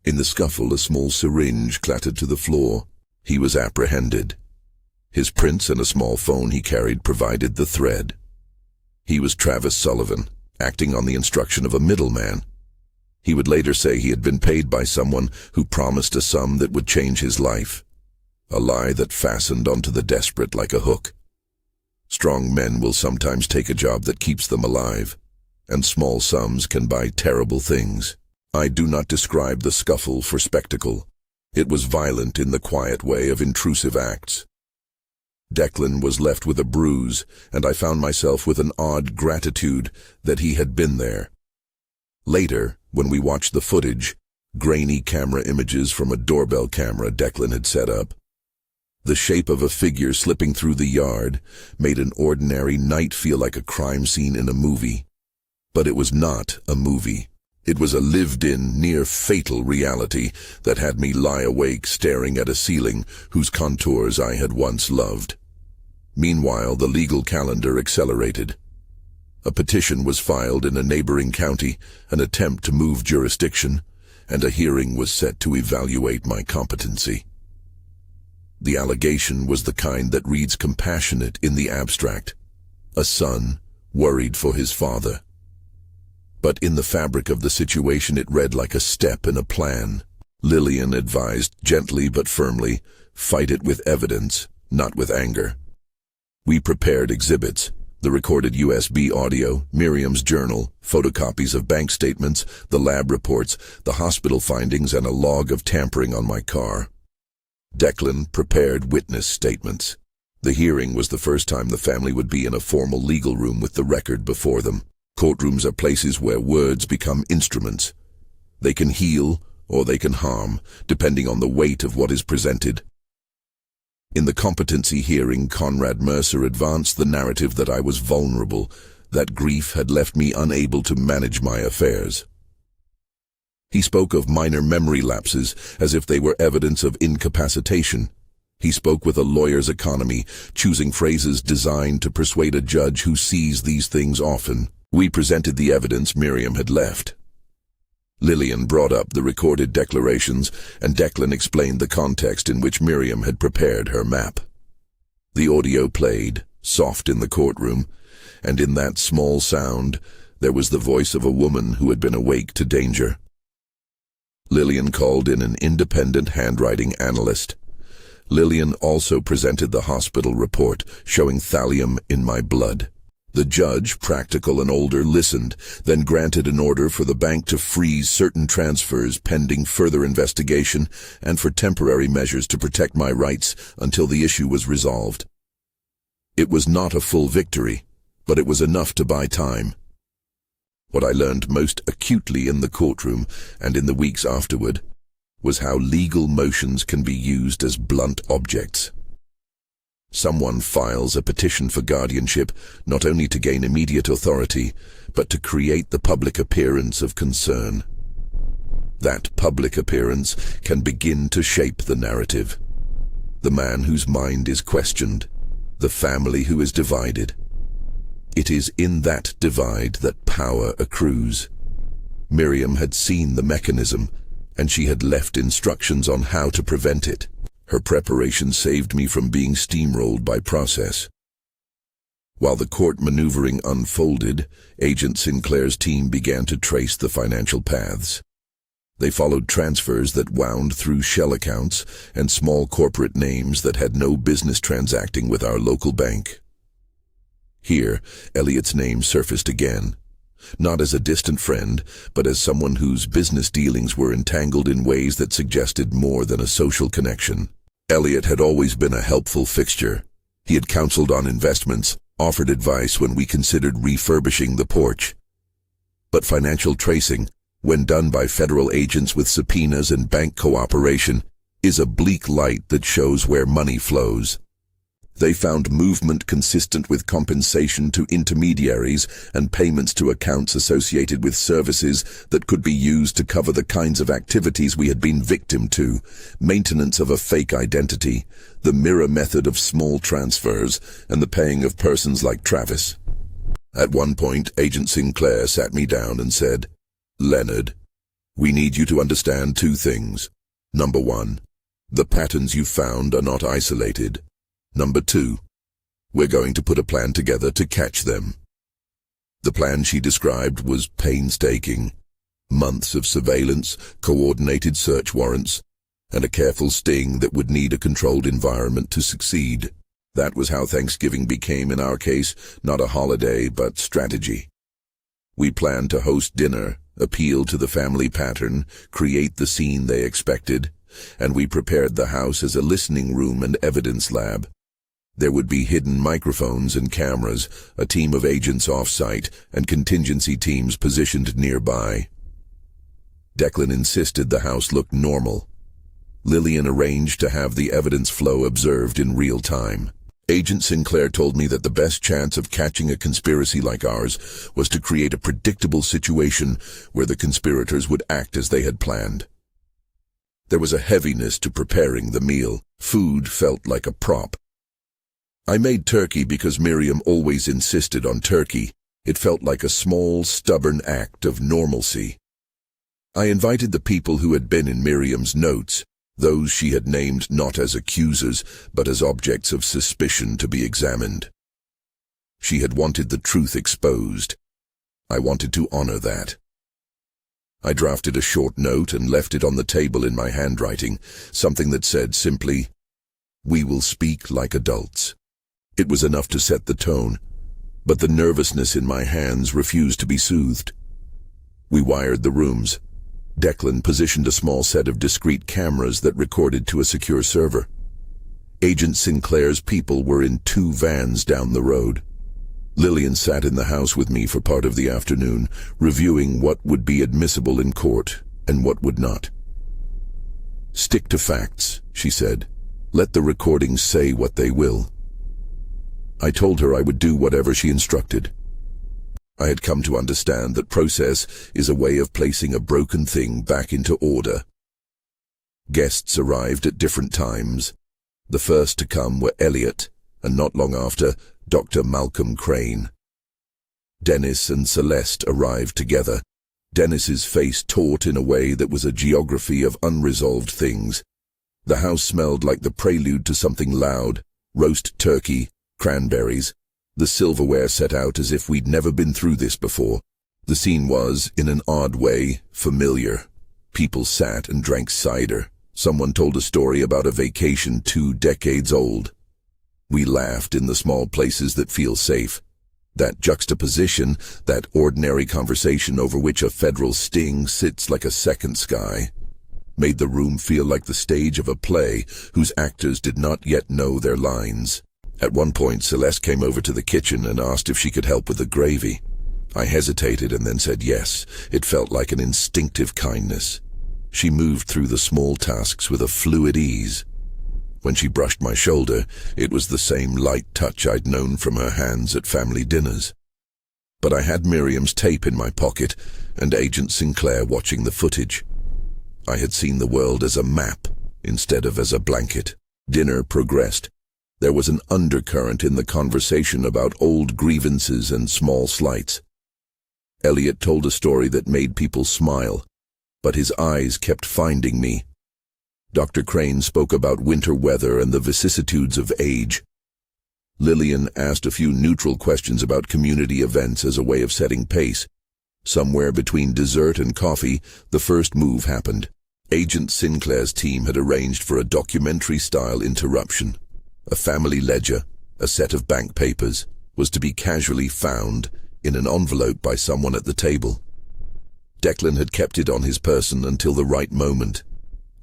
S1: In the scuffle, a small syringe clattered to the floor. He was apprehended. His prints and a small phone he carried provided the thread. He was Travis Sullivan, acting on the instruction of a middleman. He would later say he had been paid by someone who promised a sum that would change his life. A lie that fastened onto the desperate like a hook. Strong men will sometimes take a job that keeps them alive, and small sums can buy terrible things. I do not describe the scuffle for spectacle. It was violent in the quiet way of intrusive acts. Declan was left with a bruise, and I found myself with an odd gratitude that he had been there. Later, when we watched the footage, grainy camera images from a doorbell camera Declan had set up, the shape of a figure slipping through the yard made an ordinary night feel like a crime scene in a movie. But it was not a movie. It was a lived-in, near-fatal reality that had me lie awake staring at a ceiling whose contours I had once loved. Meanwhile, the legal calendar accelerated. A petition was filed in a neighboring county, an attempt to move jurisdiction, and a hearing was set to evaluate my competency. The allegation was the kind that reads compassionate in the abstract. A son, worried for his father. But in the fabric of the situation it read like a step in a plan. Lillian advised gently but firmly, fight it with evidence, not with anger. We prepared exhibits, the recorded USB audio, Miriam's journal, photocopies of bank statements, the lab reports, the hospital findings, and a log of tampering on my car. Declan prepared witness statements. The hearing was the first time the family would be in a formal legal room with the record before them. Courtrooms are places where words become instruments. They can heal or they can harm, depending on the weight of what is presented. In the competency hearing, Conrad Mercer advanced the narrative that I was vulnerable, that grief had left me unable to manage my affairs. He spoke of minor memory lapses as if they were evidence of incapacitation. He spoke with a lawyer's economy, choosing phrases designed to persuade a judge who sees these things often. We presented the evidence Miriam had left. Lillian brought up the recorded declarations, and Declan explained the context in which Miriam had prepared her map. The audio played, soft in the courtroom, and in that small sound there was the voice of a woman who had been awake to danger. Lillian called in an independent handwriting analyst. Lillian also presented the hospital report showing thallium in my blood. The judge, practical and older, listened, then granted an order for the bank to freeze certain transfers pending further investigation and for temporary measures to protect my rights until the issue was resolved. It was not a full victory, but it was enough to buy time. What I learned most acutely in the courtroom and in the weeks afterward was how legal motions can be used as blunt objects. Someone files a petition for guardianship not only to gain immediate authority, but to create the public appearance of concern. That public appearance can begin to shape the narrative. The man whose mind is questioned, the family who is divided. It is in that divide that power accrues. Miriam had seen the mechanism, and she had left instructions on how to prevent it. Her preparation saved me from being steamrolled by process. While the court maneuvering unfolded, Agent Sinclair's team began to trace the financial paths. They followed transfers that wound through shell accounts and small corporate names that had no business transacting with our local bank. Here, Elliot's name surfaced again, not as a distant friend, but as someone whose business dealings were entangled in ways that suggested more than a social connection. Elliot had always been a helpful fixture. He had counseled on investments, offered advice when we considered refurbishing the porch. But financial tracing, when done by federal agents with subpoenas and bank cooperation, is a bleak light that shows where money flows. They found movement consistent with compensation to intermediaries and payments to accounts associated with services that could be used to cover the kinds of activities we had been victim to: maintenance of a fake identity, the mirror method of small transfers, and the paying of persons like Travis. At one point, Agent Sinclair sat me down and said, "Leonard, we need you to understand two things. Number one, the patterns you found are not isolated. Number two, we're going to put a plan together to catch them." The plan she described was painstaking. Months of surveillance, coordinated search warrants, and a careful sting that would need a controlled environment to succeed. That was how Thanksgiving became, in our case, not a holiday, but strategy. We planned to host dinner, appeal to the family pattern, create the scene they expected, and we prepared the house as a listening room and evidence lab. There would be hidden microphones and cameras, a team of agents off-site, and contingency teams positioned nearby. Declan insisted the house looked normal. Lillian arranged to have the evidence flow observed in real time. Agent Sinclair told me that the best chance of catching a conspiracy like ours was to create a predictable situation where the conspirators would act as they had planned. There was a heaviness to preparing the meal. Food felt like a prop. I made turkey because Miriam always insisted on turkey. It felt like a small, stubborn act of normalcy. I invited the people who had been in Miriam's notes, those she had named not as accusers, but as objects of suspicion to be examined. She had wanted the truth exposed. I wanted to honor that. I drafted a short note and left it on the table in my handwriting, something that said simply, "We will speak like adults." It was enough to set the tone, but the nervousness in my hands refused to be soothed. We wired the rooms. Declan positioned a small set of discrete cameras that recorded to a secure server. Agent Sinclair's people were in 2 vans down the road. Lillian sat in the house with me for part of the afternoon, reviewing what would be admissible in court and what would not. "Stick to facts," she said. "Let the recordings say what they will." I told her I would do whatever she instructed. I had come to understand that process is a way of placing a broken thing back into order. Guests arrived at different times. The first to come were Elliot, and not long after, Dr. Malcolm Crane. Dennis and Celeste arrived together. Dennis's face taut in a way that was a geography of unresolved things. The house smelled like the prelude to something loud: roast turkey, cranberries. The silverware set out as if we'd never been through this before. The scene was, in an odd way, familiar. People sat and drank cider. Someone told a story about a vacation 2 decades old. We laughed in the small places that feel safe. That juxtaposition, that ordinary conversation over which a federal sting sits like a second sky, made the room feel like the stage of a play whose actors did not yet know their lines. At one point, Celeste came over to the kitchen and asked if she could help with the gravy. I hesitated and then said yes. It felt like an instinctive kindness. She moved through the small tasks with a fluid ease. When she brushed my shoulder, it was the same light touch I'd known from her hands at family dinners. But I had Miriam's tape in my pocket and Agent Sinclair watching the footage. I had seen the world as a map instead of as a blanket. Dinner progressed. There was an undercurrent in the conversation about old grievances and small slights. Elliot told a story that made people smile, but his eyes kept finding me. Dr. Crane spoke about winter weather and the vicissitudes of age. Lillian asked a few neutral questions about community events as a way of setting pace. Somewhere between dessert and coffee, the first move happened. Agent Sinclair's team had arranged for a documentary-style interruption. A family ledger, a set of bank papers, was to be casually found in an envelope by someone at the table. Declan had kept it on his person until the right moment.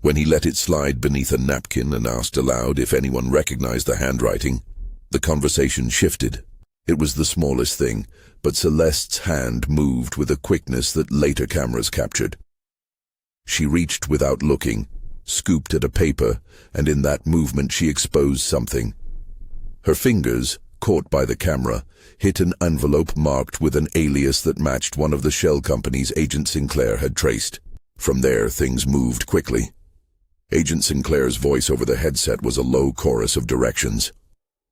S1: When he let it slide beneath a napkin and asked aloud if anyone recognized the handwriting, the conversation shifted. It was the smallest thing, but Celeste's hand moved with a quickness that later cameras captured. She reached without looking, scooped at a paper, and in that movement she exposed something. Her fingers, caught by the camera, hit an envelope marked with an alias that matched one of the shell companies Agent Sinclair had traced. From there, things moved quickly. Agent Sinclair's voice over the headset was a low chorus of directions.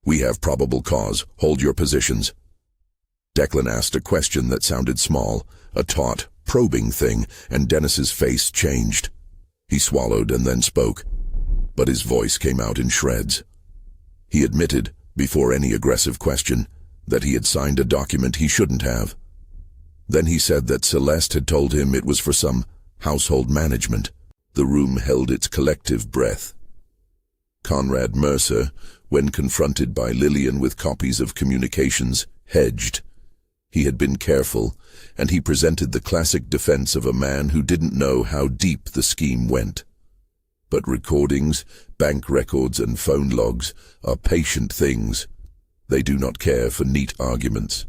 S1: "We have probable cause. Hold your positions." Declan asked a question that sounded small, a taut, probing thing, and Dennis's face changed. He swallowed and then spoke, but his voice came out in shreds. He admitted, before any aggressive question, that he had signed a document he shouldn't have. Then he said that Celeste had told him it was for some household management. The room held its collective breath. Conrad Mercer, when confronted by Lillian with copies of communications, hedged. He had been careful, and he presented the classic defense of a man who didn't know how deep the scheme went. But recordings, bank records, and phone logs are patient things. They do not care for neat arguments.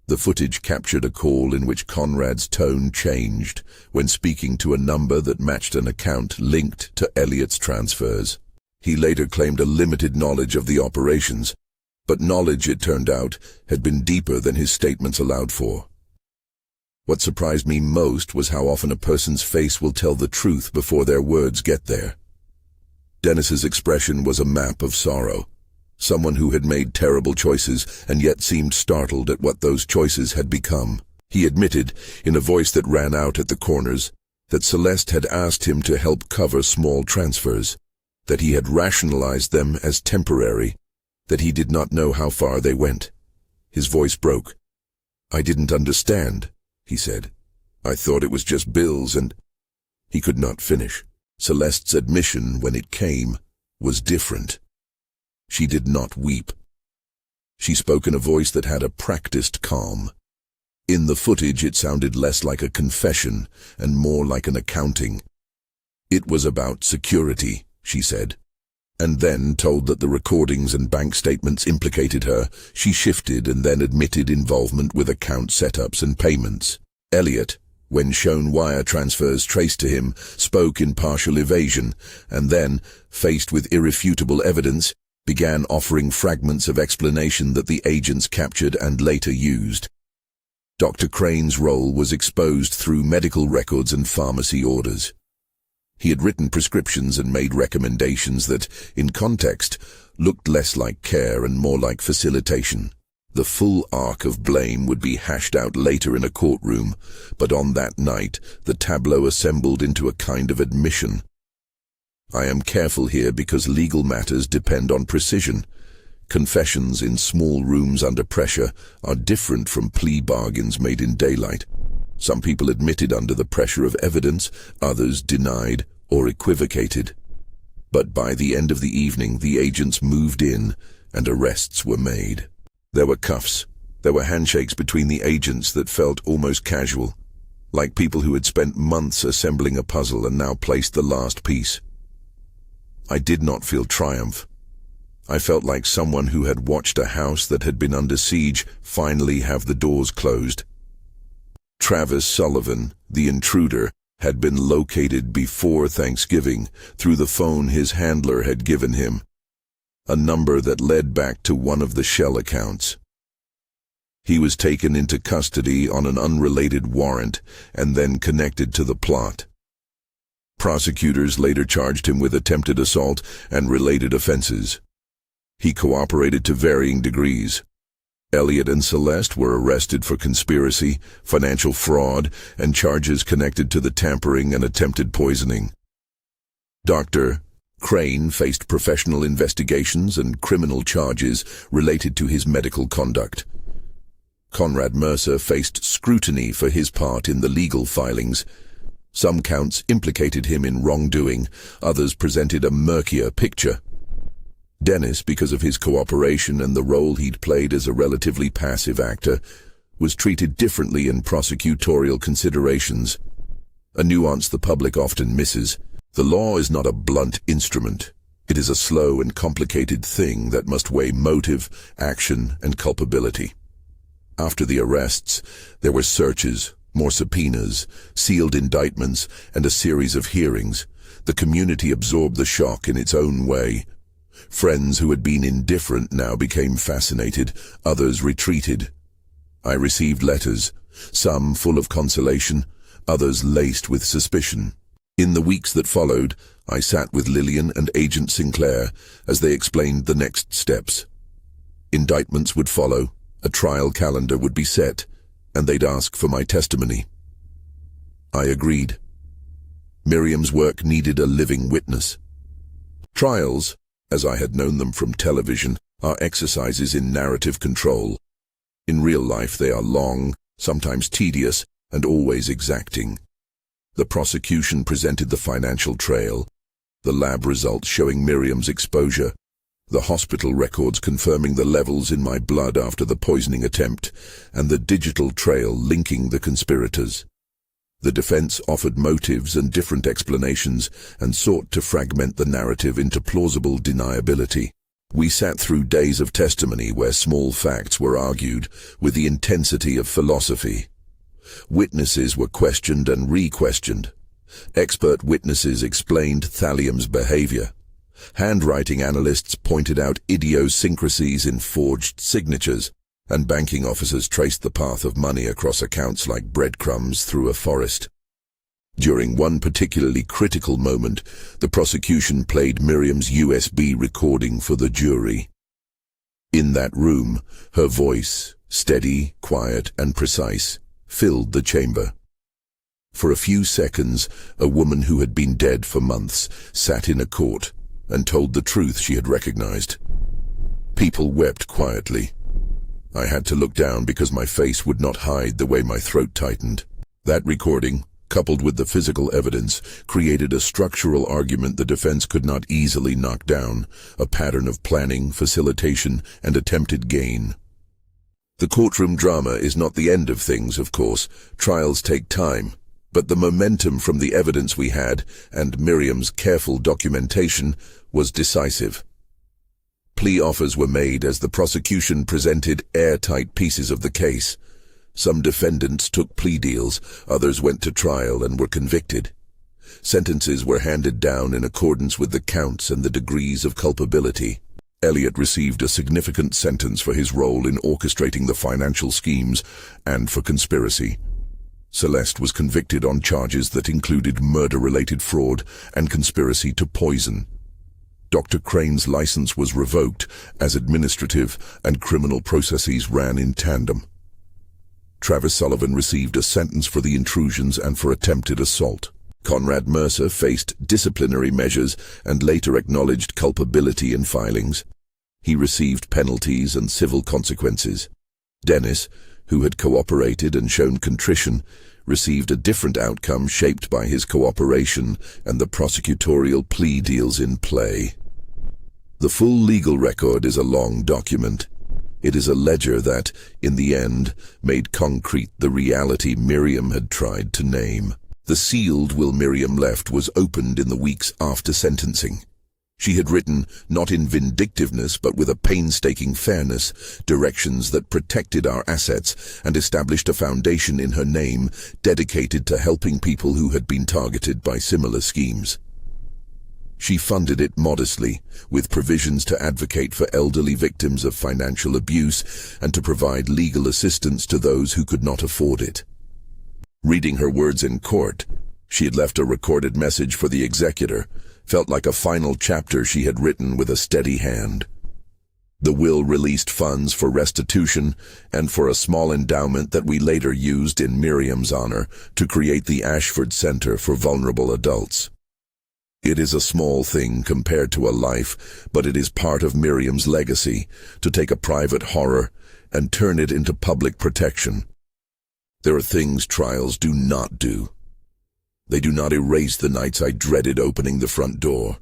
S1: The footage captured a call in which Conrad's tone changed when speaking to a number that matched an account linked to Elliot's transfers. He later claimed a limited knowledge of the operations, but knowledge, it turned out, had been deeper than his statements allowed for. What surprised me most was how often a person's face will tell the truth before their words get there. Dennis's expression was a map of sorrow. Someone who had made terrible choices and yet seemed startled at what those choices had become. He admitted, in a voice that ran out at the corners, that Celeste had asked him to help cover small transfers, that he had rationalized them as temporary, that he did not know how far they went. His voice broke. "I didn't understand," he said. "I thought it was just bills and—" He could not finish. Celeste's admission, when it came, was different. She did not weep. She spoke in a voice that had a practiced calm. In the footage, it sounded less like a confession and more like an accounting. "It was about security," she said. And then, told that the recordings and bank statements implicated her, she shifted and then admitted involvement with account setups and payments. Elliot, when shown wire transfers traced to him, spoke in partial evasion, and then, faced with irrefutable evidence, began offering fragments of explanation that the agents captured and later used. Dr. Crane's role was exposed through medical records and pharmacy orders. He had written prescriptions and made recommendations that, in context, looked less like care and more like facilitation. The full arc of blame would be hashed out later in a courtroom, but on that night the tableau assembled into a kind of admission. I am careful here because legal matters depend on precision. Confessions in small rooms under pressure are different from plea bargains made in daylight. Some people admitted under the pressure of evidence, others denied or equivocated. But by the end of the evening, the agents moved in and arrests were made. There were cuffs. There were handshakes between the agents that felt almost casual, like people who had spent months assembling a puzzle and now placed the last piece. I did not feel triumph. I felt like someone who had watched a house that had been under siege finally have the doors closed. Travis Sullivan, the intruder, had been located before Thanksgiving through the phone his handler had given him, a number that led back to one of the shell accounts. He was taken into custody on an unrelated warrant and then connected to the plot. Prosecutors later charged him with attempted assault and related offenses. He cooperated to varying degrees. Elliot and Celeste were arrested for conspiracy, financial fraud, and charges connected to the tampering and attempted poisoning. Dr. Crane faced professional investigations and criminal charges related to his medical conduct. Conrad Mercer faced scrutiny for his part in the legal filings. Some counts implicated him in wrongdoing, others presented a murkier picture. Dennis, because of his cooperation and the role he'd played as a relatively passive actor, was treated differently in prosecutorial considerations, a nuance the public often misses. The law is not a blunt instrument. It is a slow and complicated thing that must weigh motive, action, and culpability. After the arrests, there were searches, more subpoenas, sealed indictments, and a series of hearings. The community absorbed the shock in its own way. Friends who had been indifferent now became fascinated, others retreated. I received letters, some full of consolation, others laced with suspicion. In the weeks that followed, I sat with Lillian and Agent Sinclair as they explained the next steps. Indictments would follow, a trial calendar would be set, and they'd ask for my testimony. I agreed. Miriam's work needed a living witness. Trials, as I had known them from television, are exercises in narrative control. In real life they are long, sometimes tedious, and always exacting. The prosecution presented the financial trail, the lab results showing Miriam's exposure, the hospital records confirming the levels in my blood after the poisoning attempt, and the digital trail linking the conspirators. The defense offered motives and different explanations and sought to fragment the narrative into plausible deniability. We sat through days of testimony where small facts were argued with the intensity of philosophy. Witnesses were questioned and re-questioned. Expert witnesses explained Thallium's behavior. Handwriting analysts pointed out idiosyncrasies in forged signatures, and banking officers traced the path of money across accounts like breadcrumbs through a forest. During one particularly critical moment, the prosecution played Miriam's USB recording for the jury. In that room, her voice, steady, quiet, and precise, filled the chamber. For a few seconds, a woman who had been dead for months sat in a court and told the truth she had recognized. People wept quietly. I had to look down because my face would not hide the way my throat tightened. That recording, coupled with the physical evidence, created a structural argument the defense could not easily knock down, a pattern of planning, facilitation, and attempted gain. The courtroom drama is not the end of things, of course. Trials take time. But the momentum from the evidence we had, and Miriam's careful documentation, was decisive. Plea offers were made as the prosecution presented airtight pieces of the case. Some defendants took plea deals, others went to trial and were convicted. Sentences were handed down in accordance with the counts and the degrees of culpability. Elliot received a significant sentence for his role in orchestrating the financial schemes and for conspiracy. Celeste was convicted on charges that included murder-related fraud and conspiracy to poison. Dr. Crane's license was revoked as administrative and criminal processes ran in tandem. Travis Sullivan received a sentence for the intrusions and for attempted assault. Conrad Mercer faced disciplinary measures and later acknowledged culpability in filings. He received penalties and civil consequences. Dennis, who had cooperated and shown contrition, received a different outcome shaped by his cooperation and the prosecutorial plea deals in play. The full legal record is a long document. It is a ledger that, in the end, made concrete the reality Miriam had tried to name. The sealed will Miriam left was opened in the weeks after sentencing. She had written, not in vindictiveness but with a painstaking fairness, directions that protected our assets and established a foundation in her name dedicated to helping people who had been targeted by similar schemes. She funded it modestly, with provisions to advocate for elderly victims of financial abuse and to provide legal assistance to those who could not afford it. Reading her words in court, she had left a recorded message for the executor, felt like a final chapter she had written with a steady hand. The will released funds for restitution and for a small endowment that we later used in Miriam's honor to create the Ashford Center for Vulnerable Adults. It is a small thing compared to a life, but it is part of Miriam's legacy to take a private horror and turn it into public protection. There are things trials do not do. They do not erase the nights I dreaded opening the front door.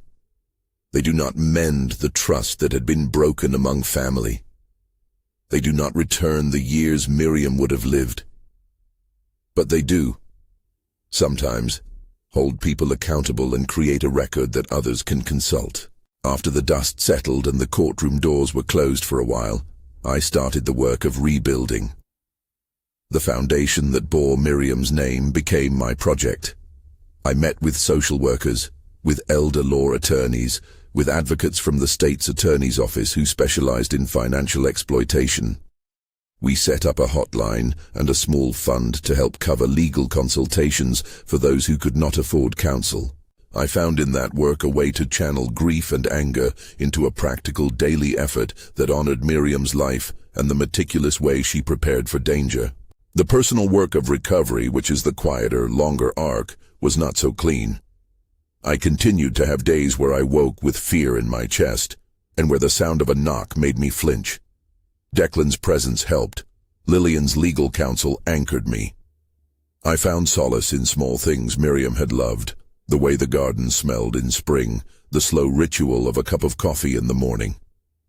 S1: They do not mend the trust that had been broken among family. They do not return the years Miriam would have lived. But they do, sometimes, hold people accountable and create a record that others can consult. After the dust settled and the courtroom doors were closed for a while, I started the work of rebuilding. The foundation that bore Miriam's name became my project. I met with social workers, with elder law attorneys, with advocates from the state's attorney's office who specialized in financial exploitation. We set up a hotline and a small fund to help cover legal consultations for those who could not afford counsel. I found in that work a way to channel grief and anger into a practical daily effort that honored Miriam's life and the meticulous way she prepared for danger. The personal work of recovery, which is the quieter, longer arc, was not so clean. I continued to have days where I woke with fear in my chest, and where the sound of a knock made me flinch. Declan's presence helped. Lillian's legal counsel anchored me. I found solace in small things Miriam had loved, the way the garden smelled in spring, the slow ritual of a cup of coffee in the morning.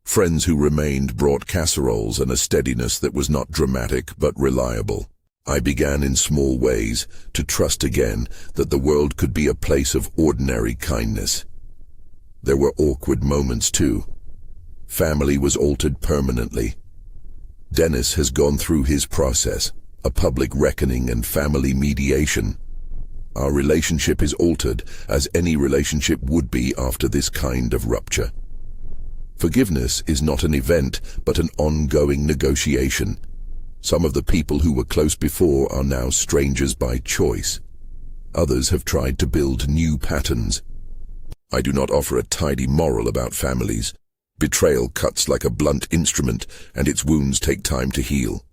S1: Friends who remained brought casseroles and a steadiness that was not dramatic but reliable. I began in small ways to trust again that the world could be a place of ordinary kindness. There were awkward moments too. Family was altered permanently. Dennis has gone through his process, a public reckoning and family mediation. Our relationship is altered, as any relationship would be after this kind of rupture. Forgiveness is not an event, but an ongoing negotiation. Some of the people who were close before are now strangers by choice. Others have tried to build new patterns. I do not offer a tidy moral about families. Betrayal cuts like a blunt instrument, and its wounds take time to heal.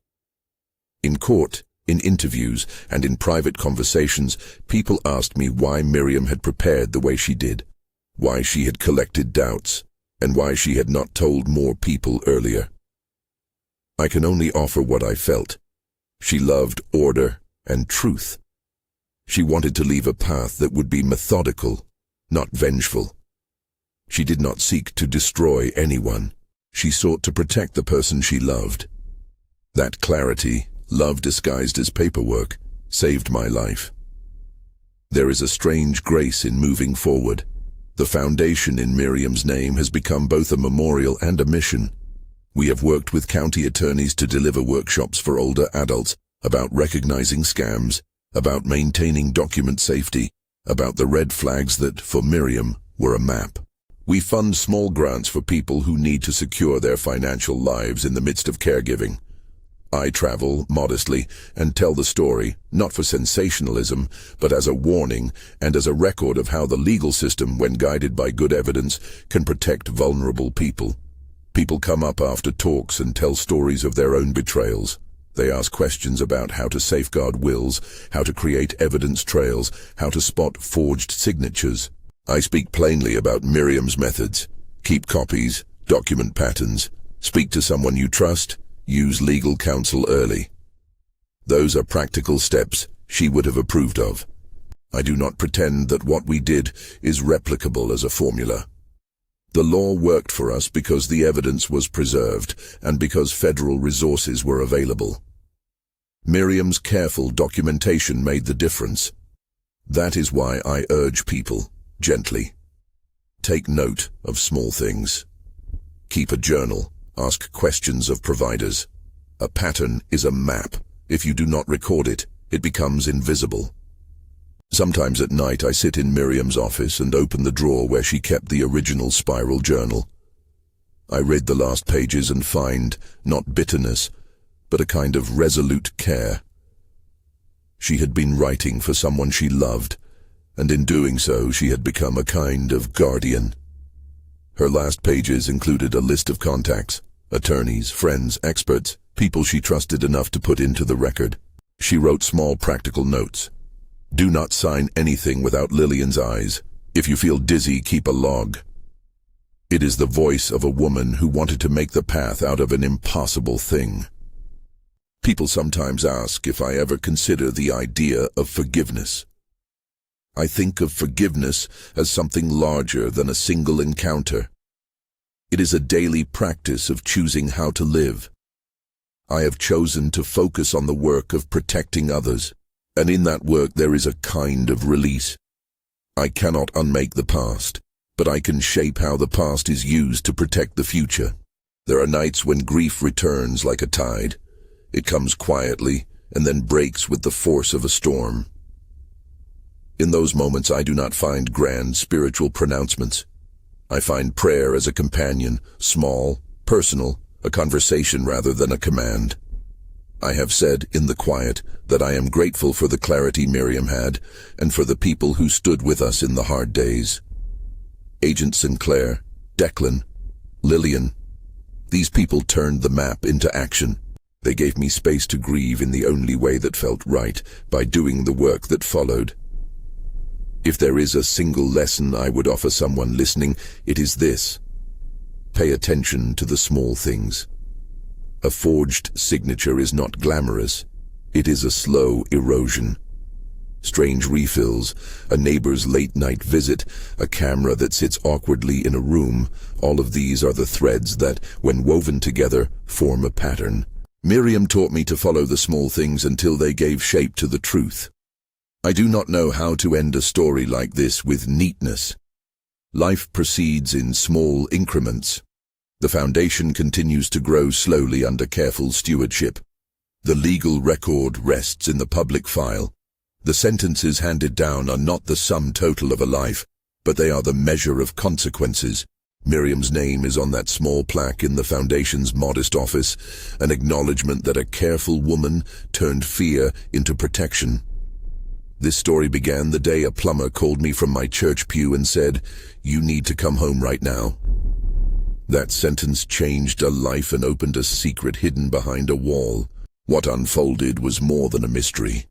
S1: In court, in interviews, and in private conversations, people asked me why Miriam had prepared the way she did, why she had collected doubts, and why she had not told more people earlier. I can only offer what I felt. She loved order and truth. She wanted to leave a path that would be methodical, not vengeful. She did not seek to destroy anyone. She sought to protect the person she loved. That clarity, love disguised as paperwork, saved my life. There is a strange grace in moving forward. The foundation in Miriam's name has become both a memorial and a mission. We have worked with county attorneys to deliver workshops for older adults about recognizing scams, about maintaining document safety, about the red flags that, for Miriam, were a map. We fund small grants for people who need to secure their financial lives in the midst of caregiving. I travel modestly and tell the story, not for sensationalism, but as a warning and as a record of how the legal system, when guided by good evidence, can protect vulnerable people. People come up after talks and tell stories of their own betrayals. They ask questions about how to safeguard wills, how to create evidence trails, how to spot forged signatures. I speak plainly about Miriam's methods. Keep copies, document patterns, speak to someone you trust, use legal counsel early. Those are practical steps she would have approved of. I do not pretend that what we did is replicable as a formula. The law worked for us because the evidence was preserved and because federal resources were available. Miriam's careful documentation made the difference. That is why I urge people, gently. Take note of small things. Keep a journal. Ask questions of providers. A pattern is a map. If you do not record it, it becomes invisible. Sometimes at night I sit in Miriam's office and open the drawer where she kept the original spiral journal. I read the last pages and find, not bitterness, but a kind of resolute care. She had been writing for someone she loved, and in doing so she had become a kind of guardian. Her last pages included a list of contacts, attorneys, friends, experts, people she trusted enough to put into the record. She wrote small practical notes. Do not sign anything without Lillian's eyes. If you feel dizzy, keep a log. It is the voice of a woman who wanted to make the path out of an impossible thing. People sometimes ask if I ever consider the idea of forgiveness. I think of forgiveness as something larger than a single encounter. It is a daily practice of choosing how to live. I have chosen to focus on the work of protecting others, and in that work there is a kind of release. I cannot unmake the past, but I can shape how the past is used to protect the future. There are nights when grief returns like a tide. It comes quietly and then breaks with the force of a storm. In those moments I do not find grand spiritual pronouncements. I find prayer as a companion, small, personal, a conversation rather than a command. I have said in the quiet that I am grateful for the clarity Miriam had and for the people who stood with us in the hard days. Agent Sinclair, Declan, Lillian, these people turned the map into action. They gave me space to grieve in the only way that felt right, by doing the work that followed. If there is a single lesson I would offer someone listening, it is this. Pay attention to the small things. A forged signature is not glamorous. It is a slow erosion. Strange refills, a neighbor's late-night visit, a camera that sits awkwardly in a room, all of these are the threads that, when woven together, form a pattern. Miriam taught me to follow the small things until they gave shape to the truth. I do not know how to end a story like this with neatness. Life proceeds in small increments. The foundation continues to grow slowly under careful stewardship. The legal record rests in the public file. The sentences handed down are not the sum total of a life, but they are the measure of consequences. Miriam's name is on that small plaque in the foundation's modest office, an acknowledgement that a careful woman turned fear into protection. This story began the day a plumber called me from my church pew and said, "You need to come home right now." That sentence changed a life and opened a secret hidden behind a wall. What unfolded was more than a mystery.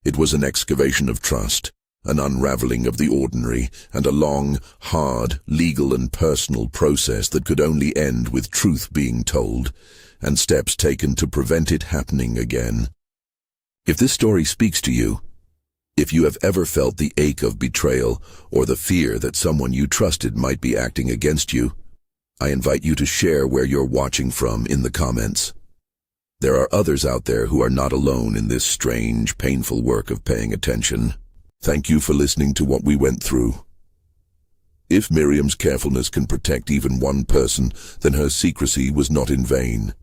S1: It was an excavation of trust, an unraveling of the ordinary, and a long, hard, legal and personal process that could only end with truth being told, and steps taken to prevent it happening again. If this story speaks to you, if you have ever felt the ache of betrayal or the fear that someone you trusted might be acting against you, I invite you to share where you're watching from in the comments. There are others out there who are not alone in this strange, painful work of paying attention. Thank you for listening to what we went through. If Miriam's carefulness can protect even one person, then her secrecy was not in vain.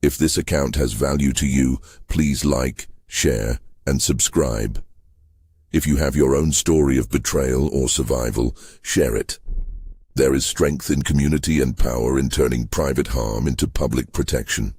S1: If this account has value to you, please like, share, and subscribe. If you have your own story of betrayal or survival, share it. There is strength in community and power in turning private harm into public protection.